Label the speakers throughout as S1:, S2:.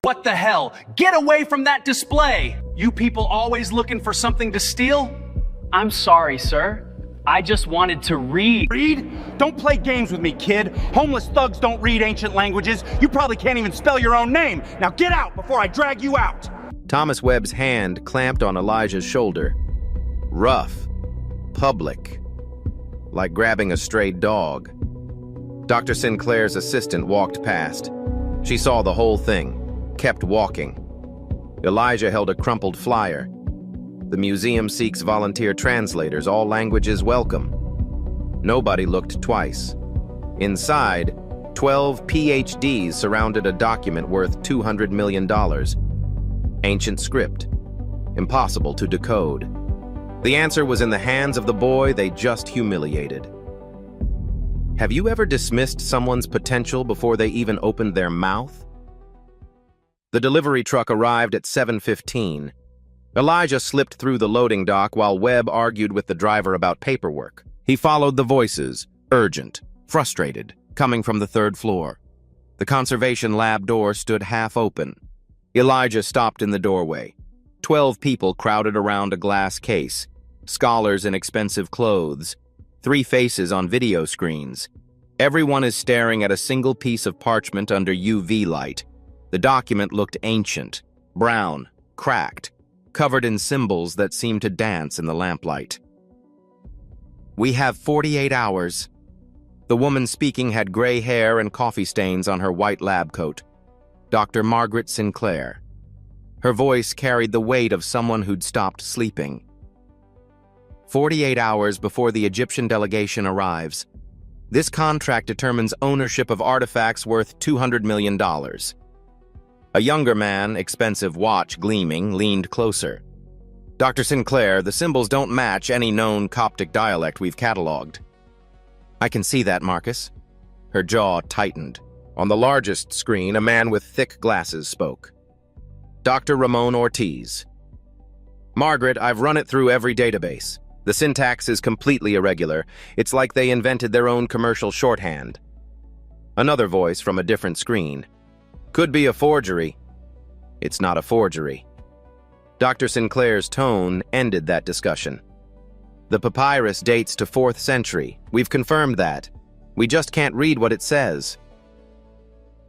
S1: What the hell? Get away from that display! You people always looking for something to steal?
S2: I'm sorry, sir. I just wanted to read.
S3: Read? Don't play games with me, kid. Homeless thugs don't read ancient languages. You probably can't even spell your own name. Now get out before I drag you out.
S4: Thomas Webb's hand clamped on Elijah's shoulder. Rough. Public. Like grabbing a stray dog. Dr. Sinclair's assistant walked past. She saw the whole thing, kept walking. Elijah held a crumpled flyer. The museum seeks volunteer translators, all languages welcome. Nobody looked twice. Inside, 12 PhDs surrounded a document worth $200 million. Ancient script. Impossible to decode. The answer was in the hands of the boy they just humiliated. Have you ever dismissed someone's potential before they even opened their mouth? The delivery truck arrived at 7:15. Elijah slipped through the loading dock while Webb argued with the driver about paperwork. He followed the voices, urgent, frustrated, coming from the third floor. The conservation lab door stood half open. Elijah stopped in the doorway. 12 people crowded around a glass case, scholars in expensive clothes, 3 faces on video screens. Everyone is staring at a single piece of parchment under UV light. The document looked ancient, brown, cracked, covered in symbols that seemed to dance in the lamplight. "We have 48 hours. The woman speaking had gray hair and coffee stains on her white lab coat. Dr. Margaret Sinclair. Her voice carried the weight of someone who'd stopped sleeping. 48 hours before the Egyptian delegation arrives. This contract determines ownership of artifacts worth $200 million. A younger man, expensive watch gleaming, leaned closer. Dr. Sinclair, the symbols don't match any known Coptic dialect we've cataloged. I can see that, Marcus. Her jaw tightened. On the largest screen, a man with thick glasses spoke. Dr. Ramon Ortiz. Margaret, I've run it through every database. The syntax is completely irregular. It's like they invented their own commercial shorthand. Another voice from a different screen. Could be a forgery. It's not a forgery. Dr. Sinclair's tone ended that discussion. The papyrus dates to 4th century. We've confirmed that. We just can't read what it says.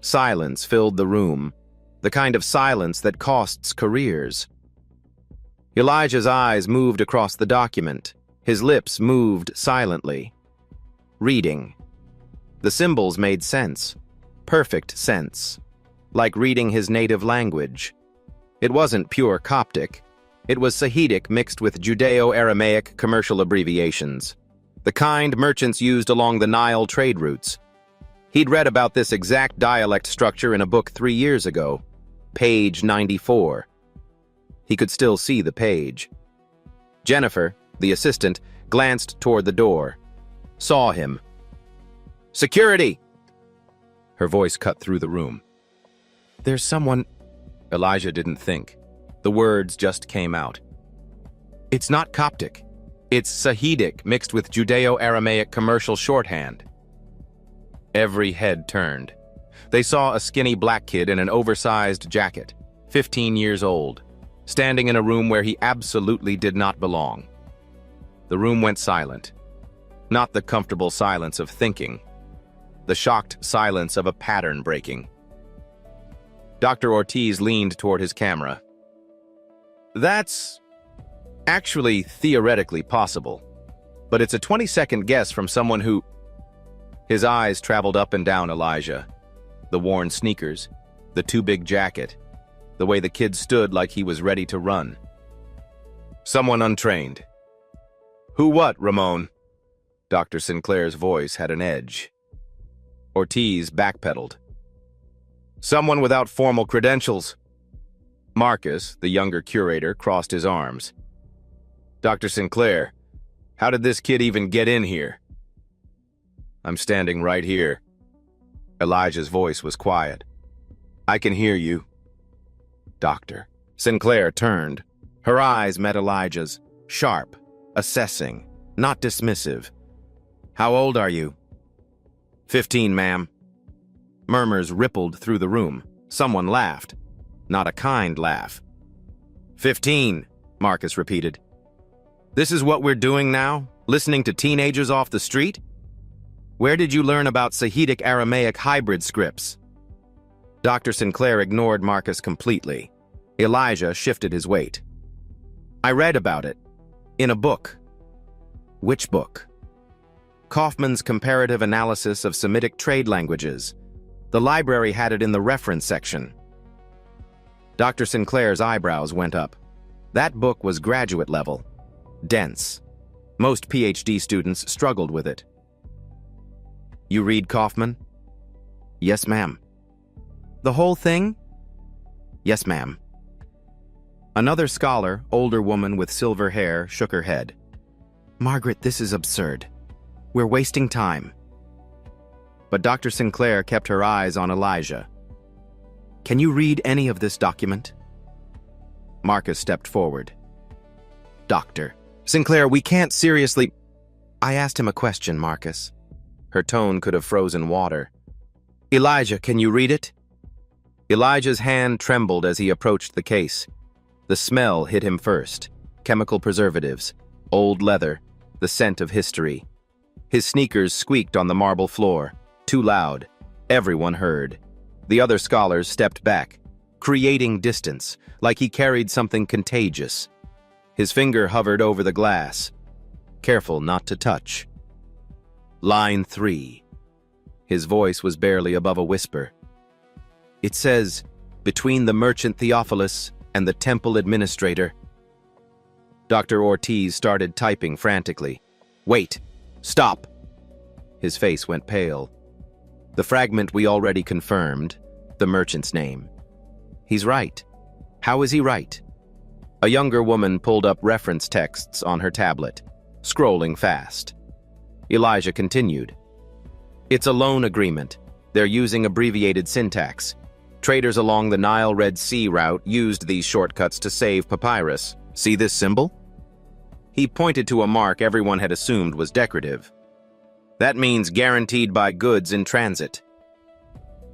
S4: Silence filled the room, the kind of silence that costs careers. Elijah's eyes moved across the document. His lips moved silently. Reading. The symbols made sense. Perfect sense. Like reading his native language. It wasn't pure Coptic. It was Sahidic mixed with Judeo-Aramaic commercial abbreviations, the kind merchants used along the Nile trade routes. He'd read about this exact dialect structure in a book 3 years ago, page 94. He could still see the page. Jennifer, the assistant, glanced toward the door, saw him. "Security!" Her voice cut through the room. "There's someone..." Elijah didn't think. The words just came out. "It's not Coptic. It's Sahidic mixed with Judeo-Aramaic commercial shorthand." Every head turned. They saw a skinny black kid in an oversized jacket, 15 years old, standing in a room where he absolutely did not belong. The room went silent. Not the comfortable silence of thinking. The shocked silence of a pattern breaking. Dr. Ortiz leaned toward his camera. "That's actually theoretically possible, but it's a 20-second guess from someone who..." His eyes traveled up and down Elijah. The worn sneakers, the too big jacket, the way the kid stood like he was ready to run. "Someone untrained." "Who what, Ramon?" Dr. Sinclair's voice had an edge. Ortiz backpedaled. "Someone without formal credentials." Marcus, the younger curator, crossed his arms. "Dr. Sinclair, how did this kid even get in here?" "I'm standing right here." Elijah's voice was quiet. "I can hear you." "Doctor." Sinclair turned. Her eyes met Elijah's, sharp, assessing, not dismissive. "How old are you?" 15, ma'am." Murmurs rippled through the room. Someone laughed. not a kind laugh. 15, Marcus repeated. This is what we're doing now? Listening to teenagers off the street? Where did you learn about Sahidic Aramaic hybrid scripts? Dr. Sinclair ignored Marcus completely. Elijah shifted his weight. I read about it. In a book. Which book? Kaufman's Comparative Analysis of Semitic Trade Languages. The library had it in the reference section. Dr. Sinclair's eyebrows went up. That book was graduate level. Dense. Most PhD students struggled with it. You read Kaufman? Yes, ma'am. The whole thing? Yes, ma'am. Another scholar, older woman with silver hair, shook her head. Margaret, this is absurd. We're wasting time. But Dr. Sinclair kept her eyes on Elijah. Can you read any of this document? Marcus stepped forward. Doctor. Sinclair, we can't seriously... I asked him a question, Marcus. Her tone could have frozen water. Elijah, can you read it? Elijah's hand trembled as he approached the case. The smell hit him first. Chemical preservatives, old leather, the scent of history. His sneakers squeaked on the marble floor. Too loud. Everyone heard. The other scholars stepped back, creating distance, like he carried something contagious. His finger hovered over the glass. Careful not to touch. Line 3. His voice was barely above a whisper. It says, between the merchant Theophilus and the temple administrator. Dr. Ortiz started typing frantically. Wait! Stop! His face went pale. The fragment we already confirmed, the merchant's name. He's right. How is he right? A younger woman pulled up reference texts on her tablet, scrolling fast. Elijah continued. It's a loan agreement. They're using abbreviated syntax. Traders along the Nile Red Sea route used these shortcuts to save papyrus. See this symbol? He pointed to a mark everyone had assumed was decorative. That means guaranteed by goods in transit.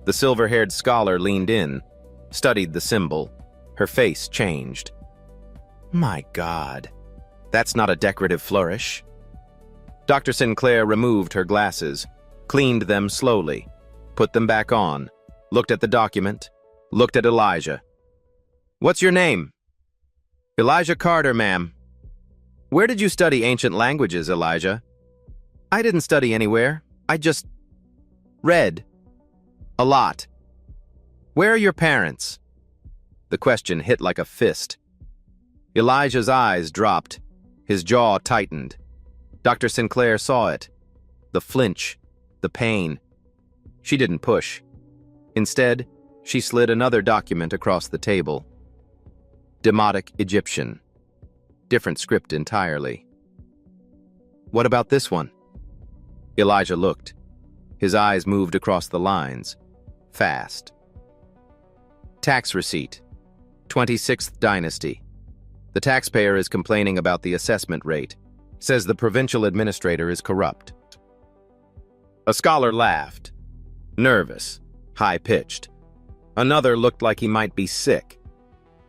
S4: The silver-haired scholar leaned in, studied the symbol. Her face changed. My God, that's not a decorative flourish. Dr. Sinclair removed her glasses, cleaned them slowly, put them back on, looked at the document, looked at Elijah. What's your name? Elijah Carter, ma'am. Where did you study ancient languages, Elijah? I didn't study anywhere. I just read. A lot. Where are your parents? The question hit like a fist. Elijah's eyes dropped. His jaw tightened. Dr. Sinclair saw it. The flinch. The pain. She didn't push. Instead, she slid another document across the table. Demotic Egyptian. Different script entirely. What about this one? Elijah looked. His eyes moved across the lines. Fast. Tax receipt. 26th Dynasty. The taxpayer is complaining about the assessment rate. Says the provincial administrator is corrupt. A scholar laughed. Nervous. High-pitched. Another looked like he might be sick.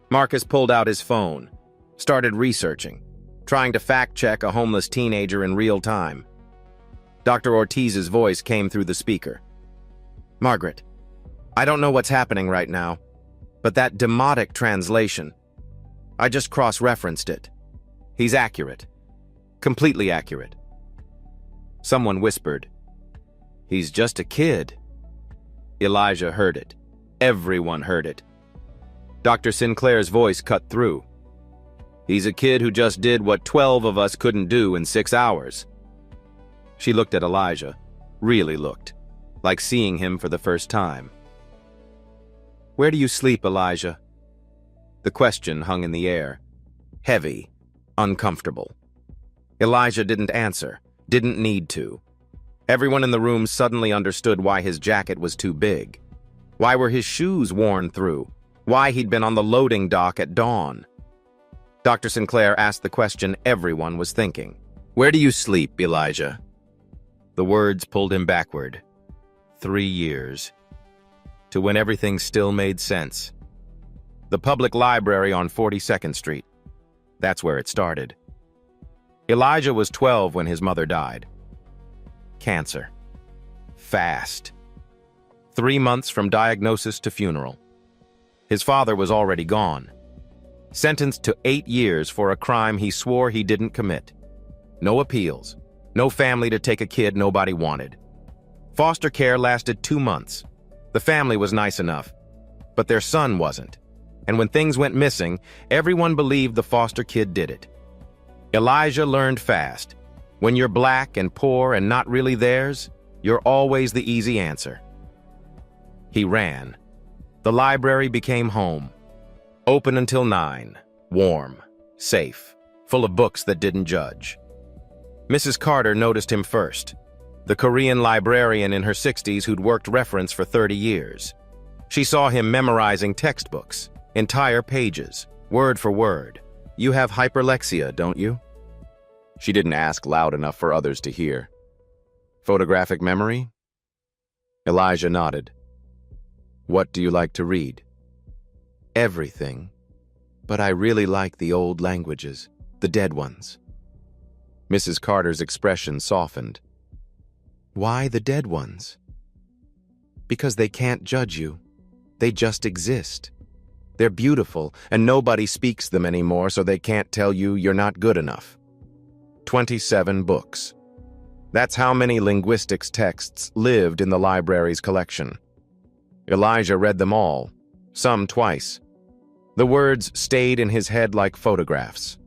S4: Marcus pulled out his phone. Started researching. Trying to fact-check a homeless teenager in real time. Dr. Ortiz's voice came through the speaker. Margaret, I don't know what's happening right now, but that demotic translation, I just cross-referenced it. He's accurate. Completely accurate. Someone whispered, He's just a kid. Elijah heard it. Everyone heard it. Dr. Sinclair's voice cut through. He's a kid who just did what 12 of us couldn't do in 6 hours. She looked at Elijah, really looked, like seeing him for the first time. Where do you sleep, Elijah? The question hung in the air, heavy, uncomfortable. Elijah didn't answer, didn't need to. Everyone in the room suddenly understood why his jacket was too big. Why were his shoes worn through? Why he'd been on the loading dock at dawn. Dr. Sinclair asked the question everyone was thinking. Where do you sleep, Elijah? The words pulled him backward. 3 years. To when everything still made sense. The public library on 42nd Street. That's where it started. Elijah was 12 when his mother died. Cancer. Fast. 3 months from diagnosis to funeral. His father was already gone. Sentenced to 8 years for a crime he swore he didn't commit. No appeals. No family to take a kid nobody wanted. Foster care lasted 2 months. The family was nice enough, but their son wasn't. And when things went missing, everyone believed the foster kid did it. Elijah learned fast. When you're black and poor and not really theirs, you're always the easy answer. He ran. The library became home. Open until 9. Warm. Safe. Full of books that didn't judge. Mrs. Carter noticed him first. The Korean librarian in her 60s who'd worked reference for 30 years. She saw him memorizing textbooks, entire pages, word for word. "You have hyperlexia, don't you?" She didn't ask loud enough for others to hear. "Photographic memory?" Elijah nodded. "What do you like to read?" "Everything. But I really like the old languages, the dead ones." Mrs. Carter's expression softened. "Why the dead ones?" "Because they can't judge you. They just exist. They're beautiful, and nobody speaks them anymore, so they can't tell you you're not good enough." 27 books. That's how many linguistics texts lived in the library's collection. Elijah read them all, some twice. The words stayed in his head like photographs.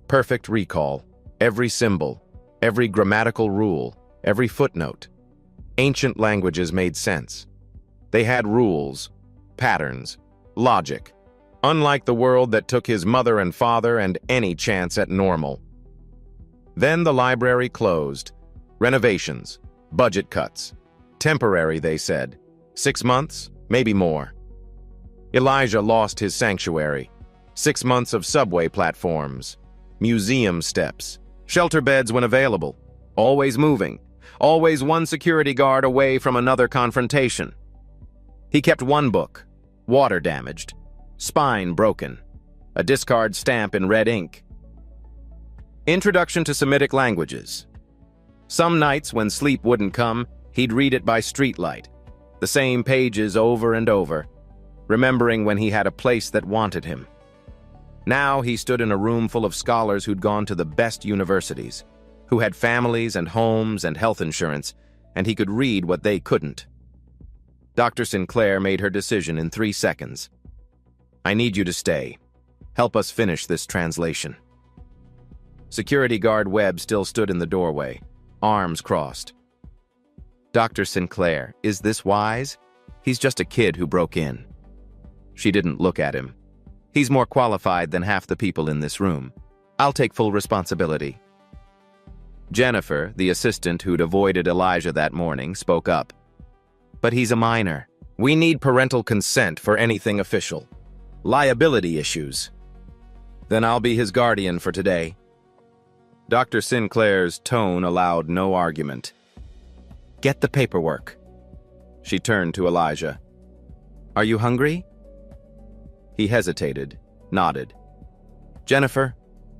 S4: Perfect recall, every symbol, every grammatical rule, every footnote. Ancient languages made sense. They had rules, patterns, logic, unlike the world that took his mother and father and any chance at normal. Then the library closed. Renovations, budget cuts. Temporary, they said. 6 months, maybe more. Elijah lost his sanctuary. 6 months of subway platforms, museum steps, shelter beds when available, always moving, always one security guard away from another confrontation. He kept one book, water damaged, spine broken, a discard stamp in red ink. Introduction to Semitic Languages. Some nights when sleep wouldn't come, he'd read it by streetlight, the same pages over and over, remembering when he had a place that wanted him. Now he stood in a room full of scholars who'd gone to the best universities, who had families and homes and health insurance, and he could read what they couldn't. Dr. Sinclair made her decision in 3 seconds. "I need you to stay. Help us finish this translation." Security guard Webb still stood in the doorway, arms crossed. "Dr. Sinclair, is this wise? He's just a kid who broke in." She didn't look at him. "He's more qualified than half the people in this room. I'll take full responsibility." Jennifer, the assistant who'd avoided Elijah that morning, spoke up. "But he's a minor. We need parental consent for anything official. Liability issues." "Then I'll be his guardian for today." Dr. Sinclair's tone allowed no argument. "Get the paperwork." She turned to Elijah. "Are you hungry?" He hesitated, nodded. "Jennifer,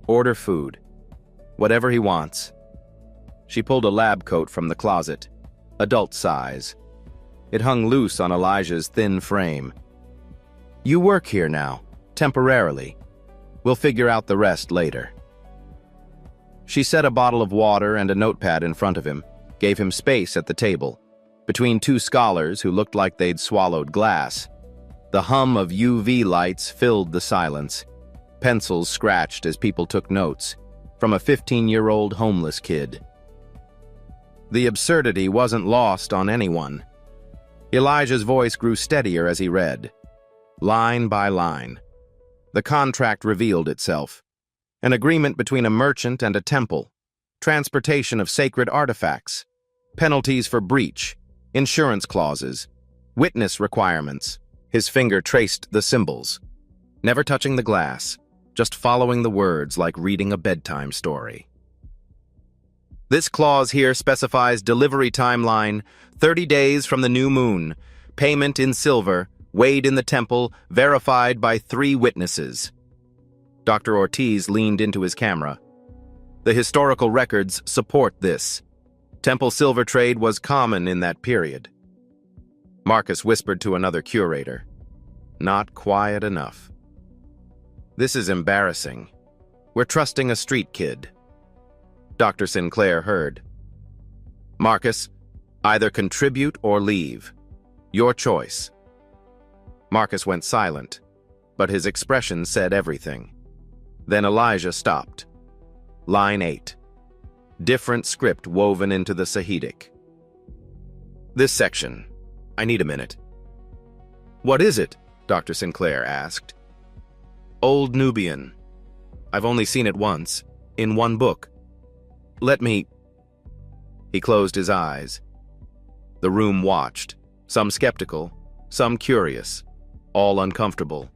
S4: order food. Whatever he wants." She pulled a lab coat from the closet, adult size. It hung loose on Elijah's thin frame. "You work here now, temporarily. We'll figure out the rest later." She set a bottle of water and a notepad in front of him, gave him space at the table, between 2 scholars who looked like they'd swallowed glass. The hum of UV lights filled the silence. Pencils scratched as people took notes, from a 15-year-old homeless kid. The absurdity wasn't lost on anyone. Elijah's voice grew steadier as he read, line by line. The contract revealed itself. An agreement between a merchant and a temple, transportation of sacred artifacts, penalties for breach, insurance clauses, witness requirements. His finger traced the symbols, never touching the glass, just following the words like reading a bedtime story. This clause here specifies delivery timeline, 30 days from the new moon, payment in silver, weighed in the temple, verified by 3 witnesses. Dr. Ortiz leaned into his camera. The historical records support this. Temple silver trade was common in that period. Marcus whispered to another curator. Not quiet enough. This is embarrassing. We're trusting a street kid. Dr. Sinclair heard. Marcus, either contribute or leave. Your choice. Marcus went silent, but his expression said everything. Then Elijah stopped. Line 8. Different script woven into the Sahidic. This section. I need a minute. What is it? Dr. Sinclair asked. Old Nubian. I've only seen it once, in one book. Let me... He closed his eyes. The room watched, some skeptical, some curious, all uncomfortable.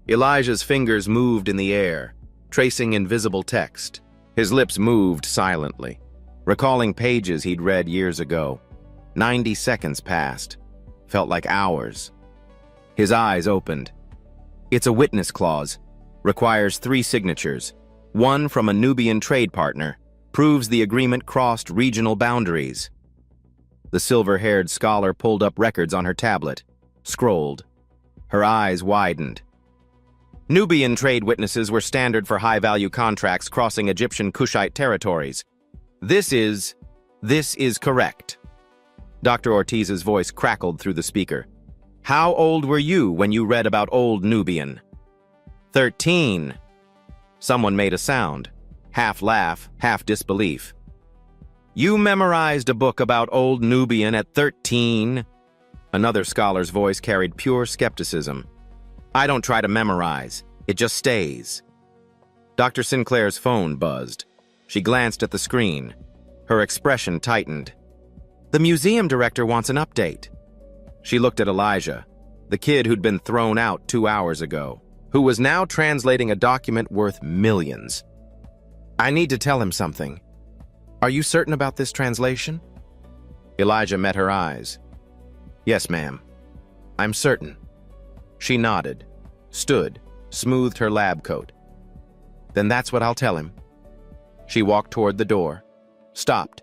S4: Elijah's fingers moved in the air, tracing invisible text. His lips moved silently, recalling pages he'd read years ago. 90 seconds passed. Felt like hours. His eyes opened. It's a witness clause. Requires 3 signatures. One from a Nubian trade partner. Proves the agreement crossed regional boundaries. The silver-haired scholar pulled up records on her tablet, scrolled. Her eyes widened. Nubian trade witnesses were standard for high-value contracts crossing Egyptian Kushite territories. This is correct. Dr. Ortiz's voice crackled through the speaker. How old were you when you read about old Nubian? 13. Someone made a sound, half laugh, half disbelief. You memorized a book about old Nubian at 13? Another scholar's voice carried pure skepticism. I don't try to memorize. It just stays. Dr. Sinclair's phone buzzed. She glanced at the screen. Her expression tightened. The museum director wants an update. She looked at Elijah, the kid who'd been thrown out 2 hours ago, who was now translating a document worth millions. I need to tell him something. Are you certain about this translation? Elijah met her eyes. Yes, ma'am. I'm certain. She nodded, stood, smoothed her lab coat. Then that's what I'll tell him. She walked toward the door, stopped,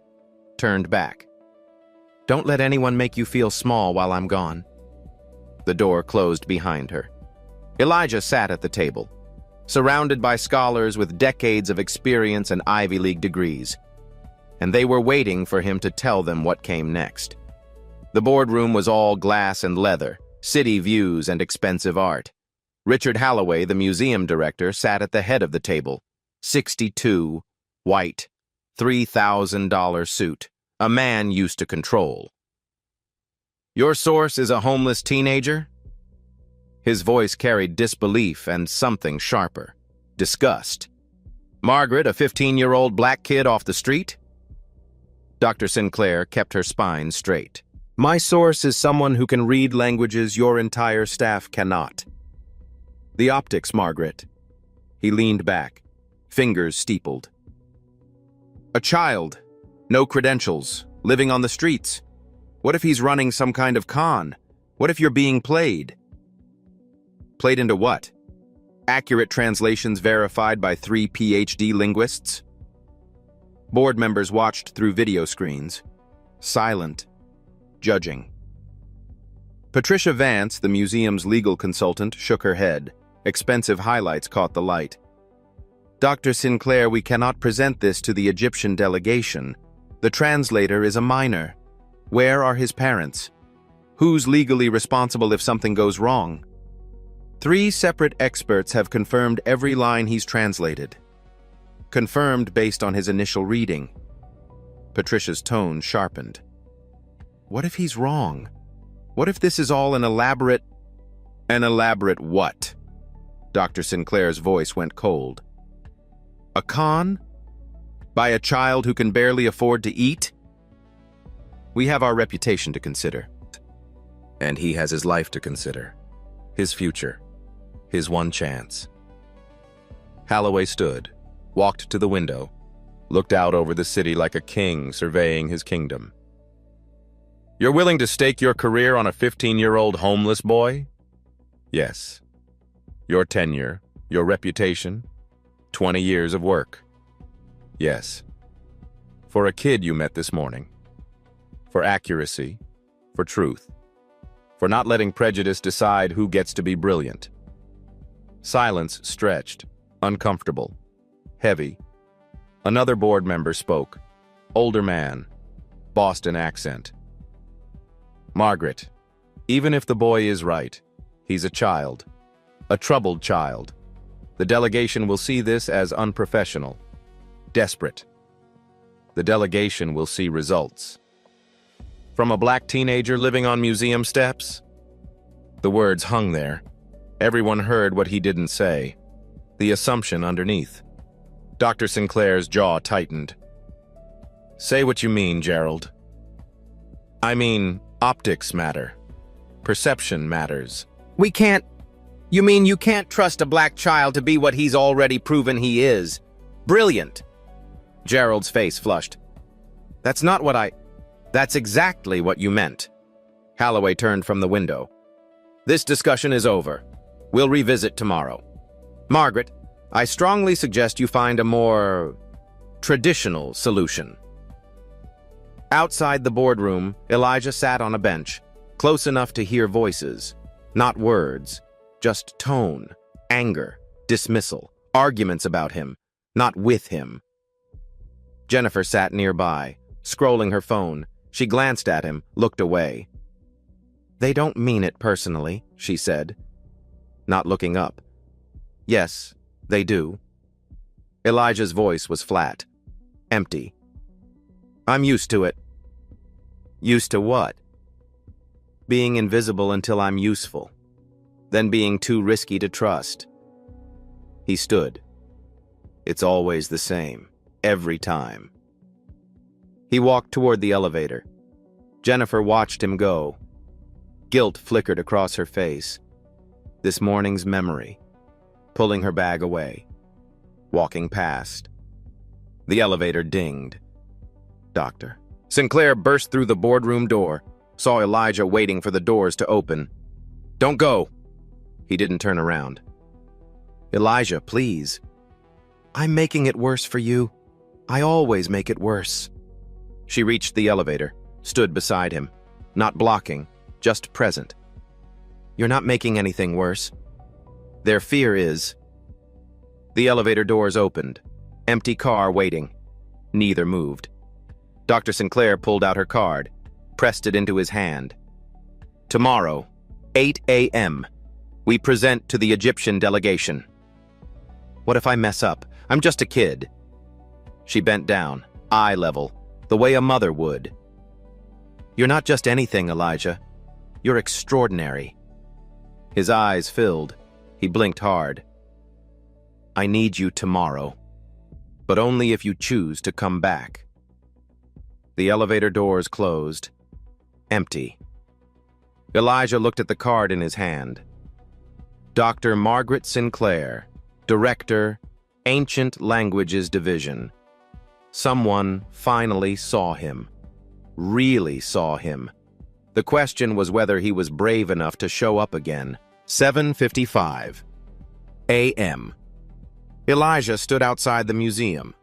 S4: turned back. Don't let anyone make you feel small while I'm gone. The door closed behind her. Elijah sat at the table, surrounded by scholars with decades of experience and Ivy League degrees, and they were waiting for him to tell them what came next. The boardroom was all glass and leather, city views and expensive art. Richard Halloway, the museum director, sat at the head of the table, 62, white, $3,000 suit, a man used to control. Your source is a homeless teenager? His voice carried disbelief and something sharper, disgust. Margaret, a 15-year-old black kid off the street? Dr. Sinclair kept her spine straight. My source is someone who can read languages your entire staff cannot. The optics, Margaret. He leaned back, fingers steepled. A child, no credentials, living on the streets. What if he's running some kind of con? What if you're being played? Played into what? Accurate translations verified by 3 PhD linguists? Board members watched through video screens, silent, judging. Patricia Vance, the museum's legal consultant, shook her head. Expensive highlights caught the light. Dr. Sinclair, we cannot present this to the Egyptian delegation. The translator is a minor. Where are his parents? Who's legally responsible if something goes wrong? 3 separate experts have confirmed every line he's translated. Confirmed based on his initial reading. Patricia's tone sharpened. What if he's wrong? What if this is all an elaborate... An elaborate what? Dr. Sinclair's voice went cold. A con? By a child who can barely afford to eat? We have our reputation to consider. And he has his life to consider. His future. His one chance. Halloway stood, walked to the window, looked out over the city like a king surveying his kingdom. You're willing to stake your career on a 15-year-old homeless boy? Yes. Your tenure, your reputation, 20 years of work. Yes. For a kid you met this morning. For accuracy, for truth, for not letting prejudice decide who gets to be brilliant. Silence stretched, uncomfortable, heavy. Another board member spoke. Older man, Boston accent. Margaret, even if the boy is right, he's a child, a troubled child. The delegation will see this as unprofessional, desperate. The delegation will see results. From a black teenager living on museum steps? The words hung there. Everyone heard what he didn't say. The assumption underneath. Dr. Sinclair's jaw tightened. Say what you mean, Gerald. I mean, optics matter. Perception matters.
S5: You mean you can't trust a black child to be what he's already proven he is? Brilliant.
S4: Gerald's face flushed. That's exactly what you meant. Holloway turned from the window. This discussion is over. We'll revisit tomorrow. Margaret, I strongly suggest you find a more traditional solution. Outside the boardroom, Elijah sat on a bench, close enough to hear voices, not words, just tone, anger, dismissal, arguments about him, not with him. Jennifer sat nearby, scrolling her phone. She glanced at him, looked away. They don't mean it personally, she said, not looking up. Yes, they do. Elijah's voice was flat, empty. I'm used to it. Used to what? Being invisible until I'm useful, then being too risky to trust. He stood. It's always the same, every time. He walked toward the elevator. Jennifer watched him go. Guilt flickered across her face. This morning's memory. Pulling her bag away. Walking past. The elevator dinged. Doctor. Sinclair burst through the boardroom door, saw Elijah waiting for the doors to open. Don't go. He didn't turn around. Elijah, please. I'm making it worse for you. I always make it worse. She reached the elevator, stood beside him, not blocking, just present. You're not making anything worse. Their fear is... The elevator doors opened. Empty car waiting. Neither moved. Dr. Sinclair pulled out her card, pressed it into his hand. Tomorrow, 8 a.m., we present to the Egyptian delegation. What if I mess up? I'm just a kid. She bent down, eye level, the way a mother would. You're not just anything, Elijah. You're extraordinary. His eyes filled. He blinked hard. I need you tomorrow, but only if you choose to come back. The elevator doors closed. Empty. Elijah looked at the card in his hand. Dr. Margaret Sinclair, Director, Ancient Languages Division. Someone finally saw him. Really saw him. The question was whether he was brave enough to show up again. 7:55 a.m. Elijah stood outside the museum.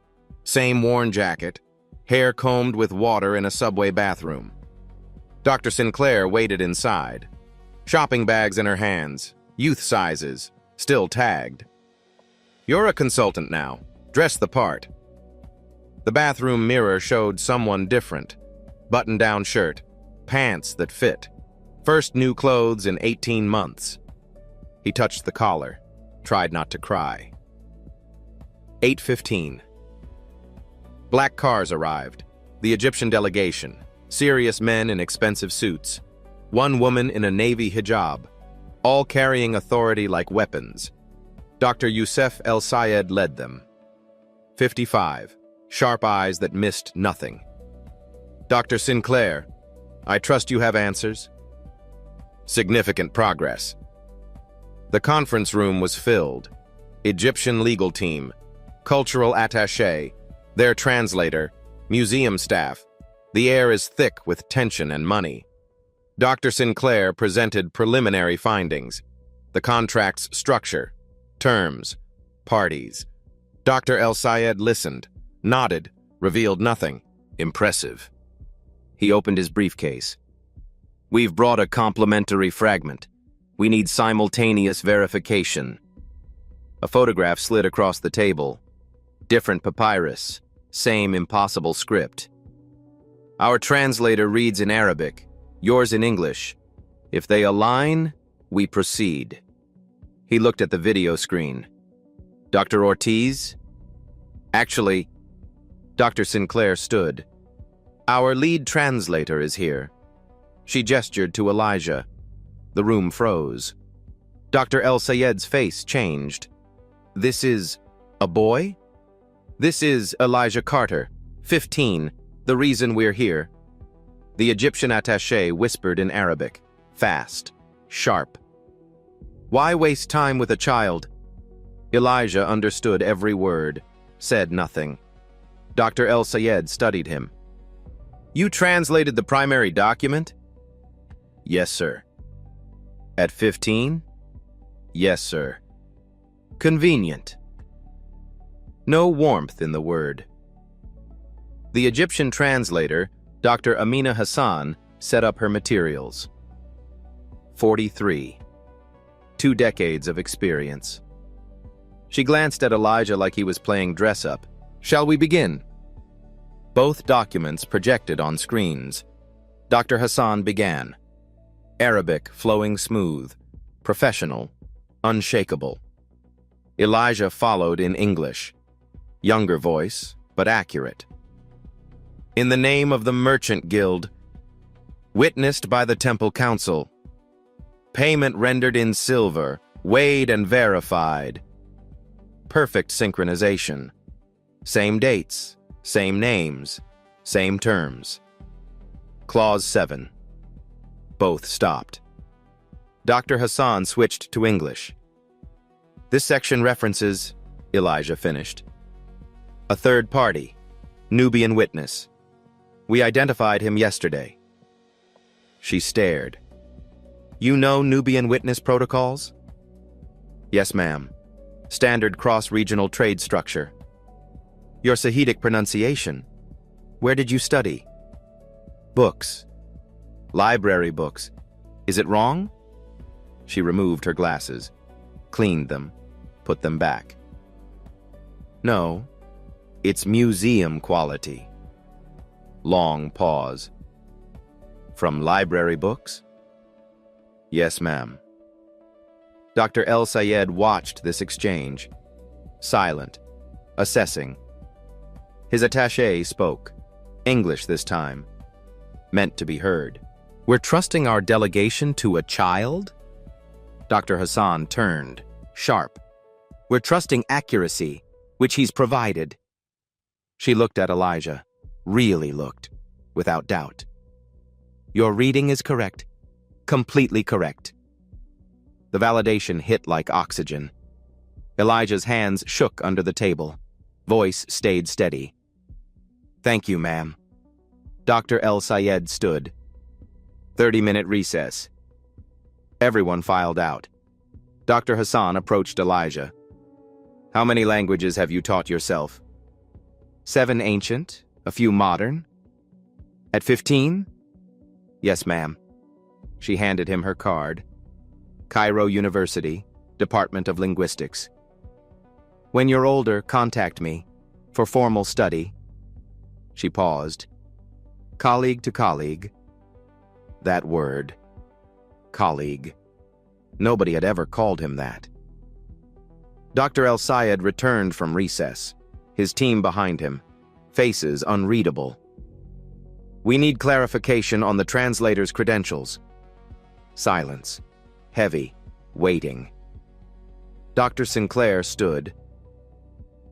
S4: Same worn jacket, hair combed with water in a subway bathroom. Dr. Sinclair waited inside. Shopping bags in her hands, youth sizes, still tagged. You're a consultant now. Dress the part. The bathroom mirror showed someone different. Button-down shirt, pants that fit. First new clothes in 18 months. He touched the collar, tried not to cry. 8:15. Black cars arrived. The Egyptian delegation. Serious men in expensive suits. One woman in a navy hijab. All carrying authority like weapons. Dr. Youssef El Sayed led them. 55. Sharp eyes that missed nothing. Dr. Sinclair, I trust you have answers? Significant progress. The conference room was filled. Egyptian legal team, cultural attaché, their translator, museum staff. The air is thick with tension and money. Dr. Sinclair presented preliminary findings. The contract's structure, terms, parties. Dr. El Sayed listened, nodded, revealed nothing. Impressive. He opened his briefcase. We've brought a complementary fragment. We need simultaneous verification. A photograph slid across the table. Different papyrus, same impossible script. Our translator reads in Arabic, yours in English. If they align, we proceed. He looked at the video screen. Dr. Ortiz? Actually, Dr. Sinclair stood. Our lead translator is here. She gestured to Elijah. The room froze. Dr. El Sayed's face changed. This is a boy? This is Elijah Carter, 15, the reason we're here. The Egyptian attaché whispered in Arabic, fast, sharp. Why waste time with a child? Elijah understood every word, said nothing. Dr. El Sayed studied him. You translated the primary document? Yes, sir. At 15? Yes, sir. Convenient. No warmth in the word. The Egyptian translator, Dr. Amina Hassan, set up her materials. 43. 2 decades of experience. She glanced at Elijah like he was playing dress-up. Shall we begin? Both documents projected on screens. Dr. Hassan began. Arabic flowing smooth, professional, unshakable. Elijah followed in English. Younger voice, but accurate. In the name of the Merchant Guild, witnessed by the Temple Council, payment rendered in silver, weighed and verified. Perfect synchronization. Same dates, same names, same terms. Clause 7. Both stopped. Dr. Hassan switched to English. This section references, Elijah finished, a third party, Nubian witness. We identified him yesterday. She stared. You know Nubian witness protocols? Yes, ma'am. Standard cross-regional trade structure. Your Sahidic pronunciation. Where did you study? Books. Library books. Is it wrong? She removed her glasses, cleaned them, put them back. No, it's museum quality. Long pause. From library books? Yes, ma'am. Dr. El Sayed watched this exchange, silent, assessing. His attaché spoke, English this time, meant to be heard. We're trusting our delegation to a child? Dr. Hassan turned, sharp. We're trusting accuracy, which he's provided. She looked at Elijah, really looked, without doubt. Your reading is correct, completely correct. The validation hit like oxygen. Elijah's hands shook under the table. Voice stayed steady. Thank you, ma'am. Dr. El Sayed stood. 30-minute recess. Everyone filed out. Dr. Hassan approached Elijah. How many languages have you taught yourself? 7 ancient, a few modern. At 15? Yes, ma'am. She handed him her card. Cairo University, Department of Linguistics. When you're older, contact me for formal study. She paused. Colleague to colleague. That word. Colleague. Nobody had ever called him that. Dr. El Sayed returned from recess, his team behind him, faces unreadable. We need clarification on the translator's credentials. Silence. Heavy. Waiting. Dr. Sinclair stood.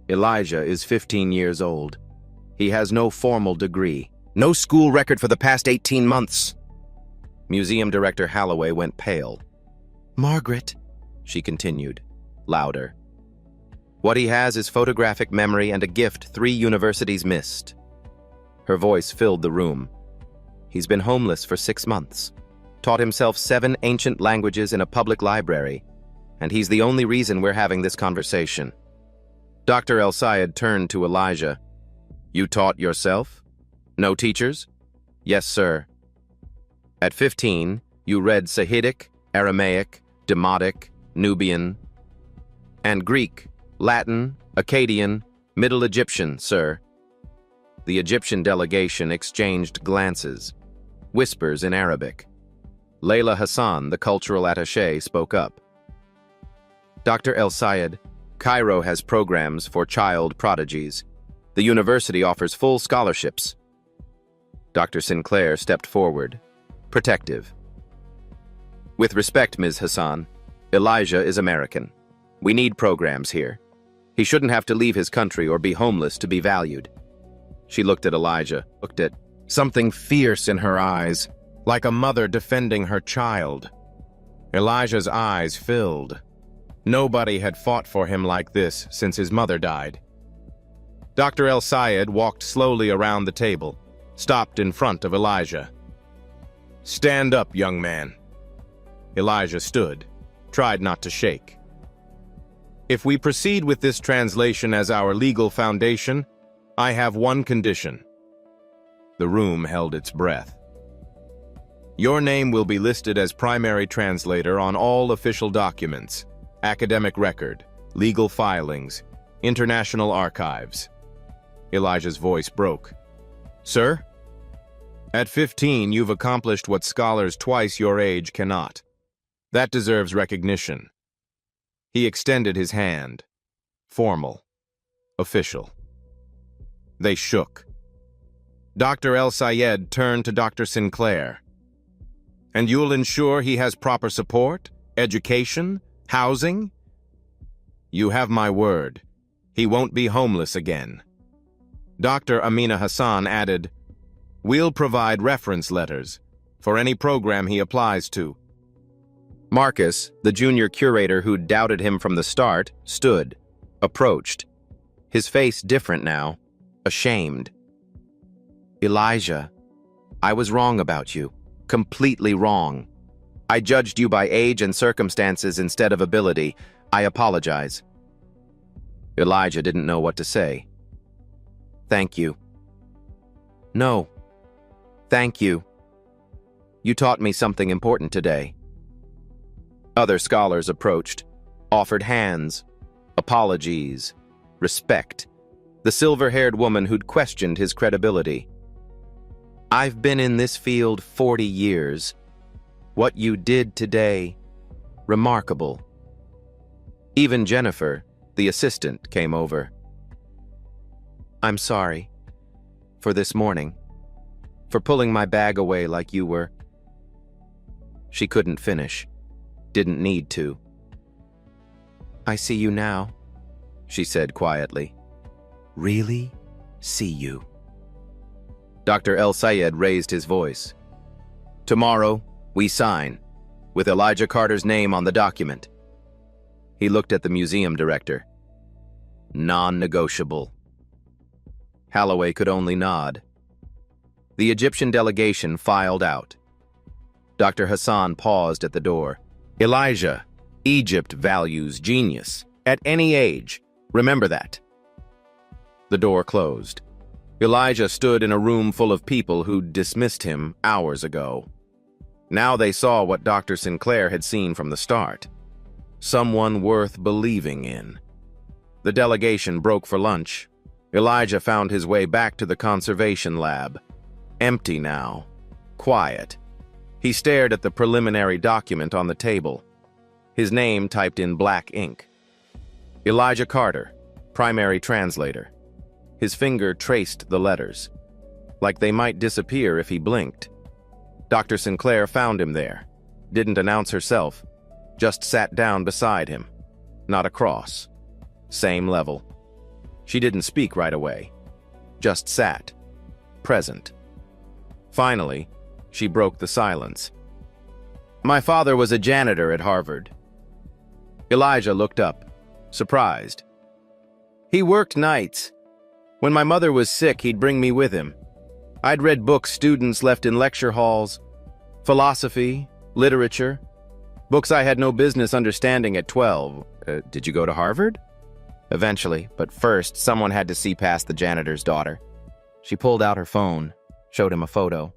S4: Elijah is 15 years old. He has no formal degree. No school record for the past 18 months. Museum Director Holloway went pale. Margaret, she continued, louder. What he has is photographic memory and a gift 3 universities missed. Her voice filled the room. He's been homeless for 6 months. taught himself 7 ancient languages in a public library, and he's the only reason we're having this conversation. Dr. El-Sayed turned to Elijah. You taught yourself? No teachers? Yes, sir. At 15, you read Sahidic, Aramaic, Demotic, Nubian, and Greek, Latin, Akkadian, Middle Egyptian, sir. The Egyptian delegation exchanged glances, whispers in Arabic. Layla Hassan, the cultural attaché, spoke up. Dr. El-Sayed, Cairo has programs for child prodigies. The university offers full scholarships. Dr. Sinclair stepped forward, protective. With respect, Ms. Hassan, Elijah is American. We need programs here. He shouldn't have to leave his country or be homeless to be valued. She looked at Elijah, looked at something fierce in her eyes, like a mother defending her child. Elijah's eyes filled. Nobody had fought for him like this since his mother died. Dr. El-Sayed walked slowly around the table, stopped in front of Elijah. Stand up, young man. Elijah stood, tried not to shake. If we proceed with this translation as our legal foundation, I have one condition. The room held its breath. Your name will be listed as primary translator on all official documents, academic record, legal filings, international archives. Elijah's voice broke. Sir? At 15, you've accomplished what scholars twice your age cannot. That deserves recognition. He extended his hand. Formal. Official. They shook. Dr. El-Sayed turned to Dr. Sinclair. And you'll ensure he has proper support, education, housing? You have my word. He won't be homeless again. Dr. Amina Hassan added, We'll provide reference letters for any program he applies to. Marcus, the junior curator who'd doubted him from the start, stood, approached. His face different now, ashamed. Elijah, I was wrong about you, completely wrong. I judged you by age and circumstances instead of ability. I apologize. Elijah didn't know what to say. Thank you. No. Thank you. You taught me something important today. Other scholars approached, offered hands, apologies, respect. The silver-haired woman who'd questioned his credibility. I've been in this field 40 years. What you did today, remarkable. Even Jennifer, the assistant, came over. I'm sorry. For this morning. For pulling my bag away like you were. She couldn't finish. Didn't need to. I see you now, she said quietly. Really see you. Dr. El-Sayed raised his voice. Tomorrow, we sign, with Elijah Carter's name on the document. He looked at the museum director. Non-negotiable. Holloway could only nod. The Egyptian delegation filed out. Dr. Hassan paused at the door. Elijah, Egypt values genius. At any age. Remember that. The door closed. Elijah stood in a room full of people who'd dismissed him hours ago. Now they saw what Dr. Sinclair had seen from the start. Someone worth believing in. The delegation broke for lunch. Elijah found his way back to the conservation lab. Empty now. Quiet. He stared at the preliminary document on the table. His name typed in black ink. Elijah Carter, primary translator. His finger traced the letters, like they might disappear if he blinked. Dr. Sinclair found him there, didn't announce herself, just sat down beside him. Not across. Same level. She didn't speak right away, just sat, present. Finally, she broke the silence. My father was a janitor at Harvard. Elijah looked up, surprised. He worked nights. When my mother was sick, he'd bring me with him. I'd read books students left in lecture halls. Philosophy, literature, books I had no business understanding at 12. Did you go to Harvard? Eventually, but first, someone had to see past the janitor's daughter. She pulled out her phone, showed him a photo.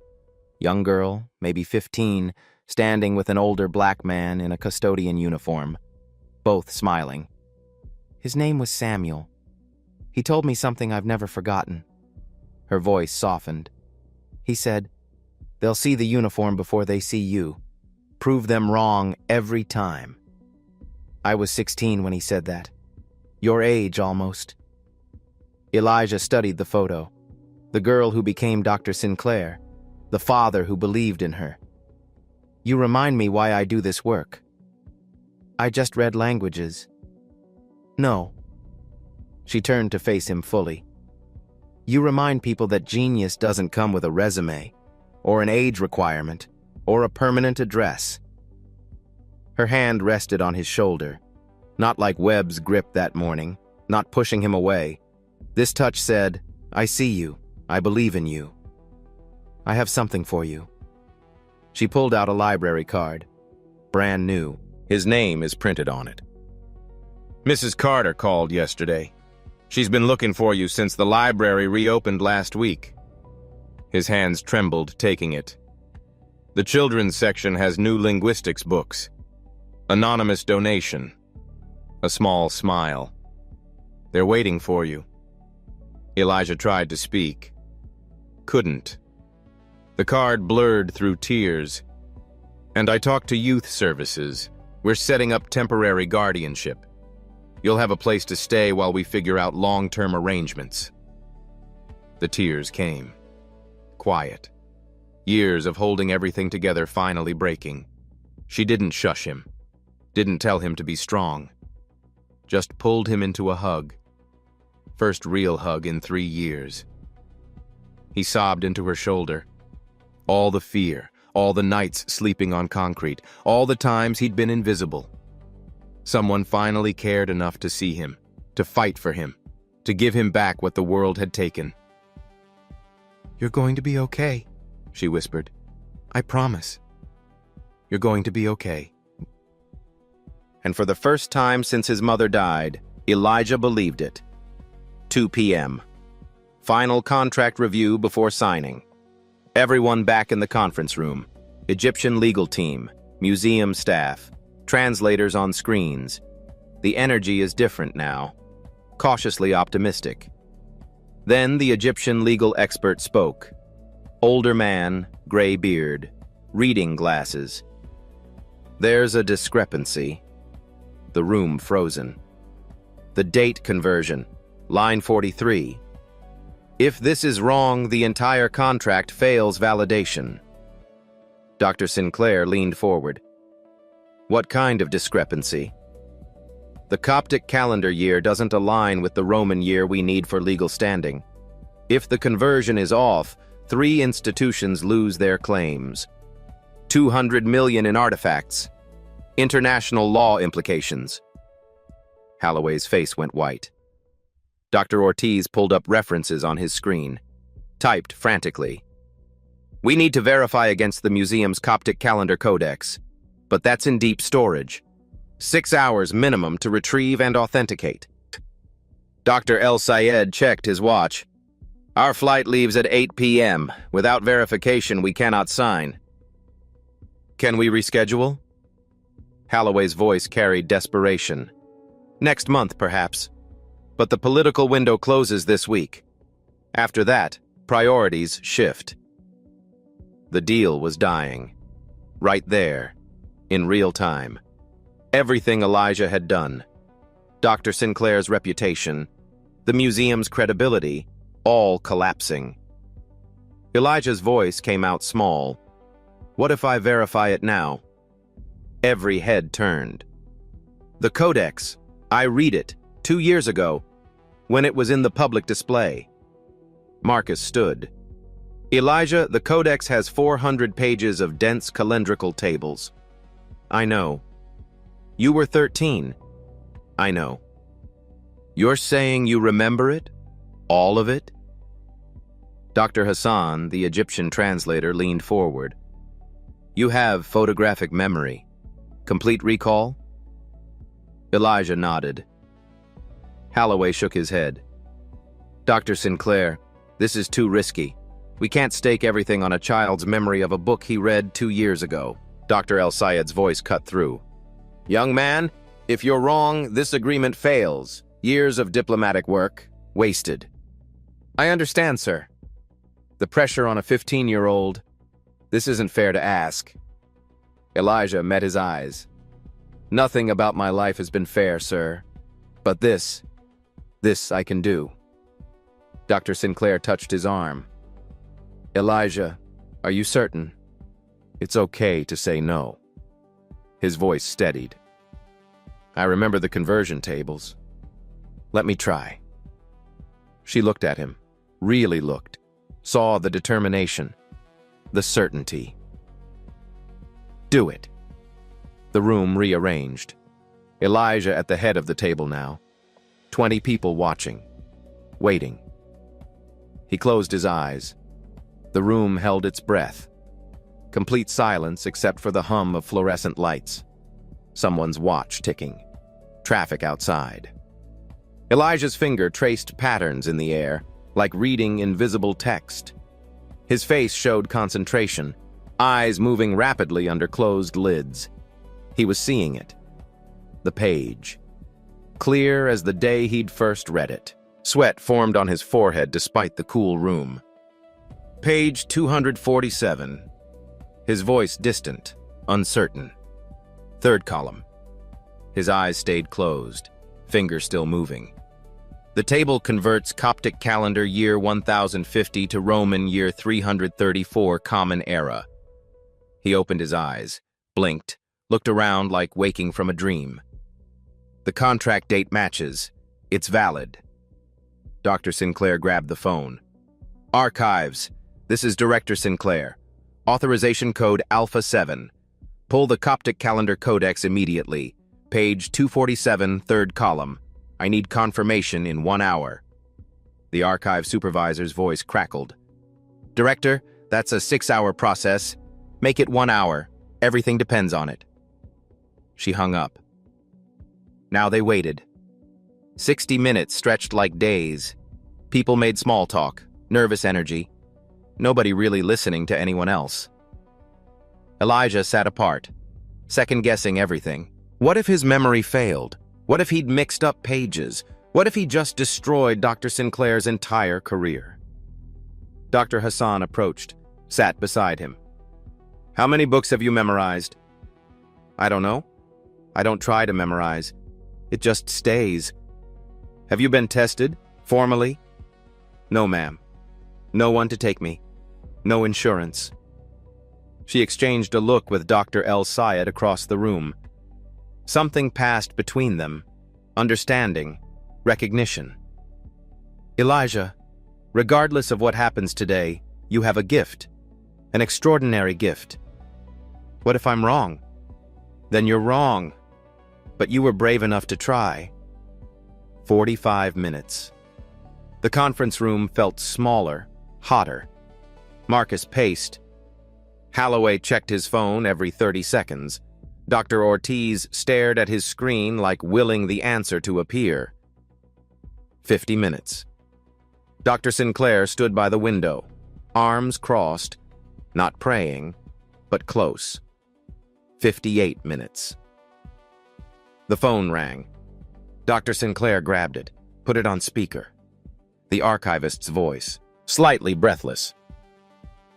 S4: Young girl, maybe 15, standing with an older black man in a custodian uniform, both smiling. His name was Samuel. He told me something I've never forgotten. Her voice softened. He said, "They'll see the uniform before they see you. Prove them wrong every time." I was 16 when he said that. Your age, almost. Elijah studied the photo. The girl who became Dr. Sinclair. The father who believed in her. You remind me why I do this work. I just read languages. No. She turned to face him fully. You remind people that genius doesn't come with a resume, or an age requirement, or a permanent address. Her hand rested on his shoulder, not like Webb's grip that morning, not pushing him away. This touch said, I see you. I believe in you. I have something for you. She pulled out a library card. Brand new. His name is printed on it. Mrs. Carter called yesterday. She's been looking for you since the library reopened last week. His hands trembled, taking it. The children's section has new linguistics books. Anonymous donation. A small smile. They're waiting for you. Elijah tried to speak. Couldn't. The card blurred through tears. And I talked to youth services. We're setting up temporary guardianship. You'll have a place to stay while we figure out long-term arrangements. The tears came. Quiet. Years of holding everything together finally breaking. She didn't shush him. Didn't tell him to be strong. Just pulled him into a hug. First real hug in 3 years. He sobbed into her shoulder. All the fear, all the nights sleeping on concrete, all the times he'd been invisible. Someone finally cared enough to see him, to fight for him, to give him back what the world had taken. You're going to be okay, she whispered. I promise. You're going to be okay. And for the first time since his mother died, Elijah believed it. 2 p.m. Final contract review before signing. Everyone back in the conference room. Egyptian legal team, museum staff, translators on screens. The energy is different now. Cautiously optimistic. Then the Egyptian legal expert spoke. Older man, gray beard, reading glasses. There's a discrepancy. The room frozen. The date conversion, line 43. If this is wrong, the entire contract fails validation. Dr. Sinclair leaned forward. What kind of discrepancy? The Coptic calendar year doesn't align with the Roman year we need for legal standing. If the conversion is off, 3 institutions lose their claims. 200 million in artifacts. International law implications. Holloway's face went white. Dr. Ortiz pulled up references on his screen. Typed frantically. We need to verify against the museum's Coptic calendar codex. But that's in deep storage. 6 hours minimum to retrieve and authenticate. Dr. El Sayed checked his watch. Our flight leaves at 8 p.m. Without verification, we cannot sign. Can we reschedule? Holloway's voice carried desperation. Next month, perhaps. But the political window closes this week. After that, priorities shift. The deal was dying. Right there. In real time. Everything Elijah had done. Dr. Sinclair's reputation, the museum's credibility, all collapsing. Elijah's voice came out small. What if I verify it now? Every head turned. The codex, I read it, 2 years ago, when it was in the public display. Marcus stood. Elijah, the codex has 400 pages of dense calendrical tables. I know. You were 13. I know. You're saying you remember it? All of it? Dr. Hassan, the Egyptian translator, leaned forward. You have photographic memory. Complete recall? Elijah nodded. Holloway shook his head. Dr. Sinclair, this is too risky. We can't stake everything on a child's memory of a book he read 2 years ago. Dr. El Sayed's voice cut through. Young man, if you're wrong, this agreement fails. Years of diplomatic work, wasted. I understand, sir. The pressure on a 15-year-old. This isn't fair to ask. Elijah met his eyes. Nothing about my life has been fair, sir. But this I can do. Dr. Sinclair touched his arm. Elijah, are you certain? It's okay to say no. His voice steadied. I remember the conversion tables. Let me try. She looked at him, really looked, saw the determination, the certainty. Do it. The room rearranged. Elijah at the head of the table now. 20 people watching, waiting. He closed his eyes. The room held its breath. Complete silence except for the hum of fluorescent lights. Someone's watch ticking. Traffic outside. Elijah's finger traced patterns in the air, like reading invisible text. His face showed concentration, eyes moving rapidly under closed lids. He was seeing it. The page. Clear as the day he'd first read it. Sweat formed on his forehead despite the cool room. Page 247. His voice distant, uncertain. Third column. His eyes stayed closed, fingers still moving. The table converts Coptic calendar year 1050 to Roman year 334 Common Era. He opened his eyes, blinked, looked around like waking from a dream. The contract date matches. It's valid. Dr. Sinclair grabbed the phone. Archives. This is Director Sinclair. Authorization code Alpha 7. Pull the Coptic calendar codex immediately. Page 247, third column. I need confirmation in 1 hour. The archive supervisor's voice crackled. Director, that's a 6-hour process. Make it 1 hour. Everything depends on it. She hung up. Now they waited. 60 minutes stretched like days. People made small talk, nervous energy. Nobody really listening to anyone else. Elijah sat apart, second-guessing everything. What if his memory failed? What if he'd mixed up pages? What if he just destroyed Dr. Sinclair's entire career? Dr. Hassan approached, sat beside him. How many books have you memorized? I don't know. I don't try to memorize. It just stays. Have you been tested? Formally? No, ma'am. No one to take me. No insurance. She exchanged a look with Dr. El Sayed across the room. Something passed between them. Understanding. Recognition. Elijah, regardless of what happens today, you have a gift. An extraordinary gift. What if I'm wrong? Then you're wrong. But you were brave enough to try. 45 minutes. The conference room felt smaller, hotter. Marcus paced. Holloway checked his phone every 30 seconds. Dr. Ortiz stared at his screen like willing the answer to appear. 50 minutes. Dr. Sinclair stood by the window, arms crossed, not praying, but close. 58 minutes. The phone rang. Dr. Sinclair grabbed it, put it on speaker. The archivist's voice, slightly breathless.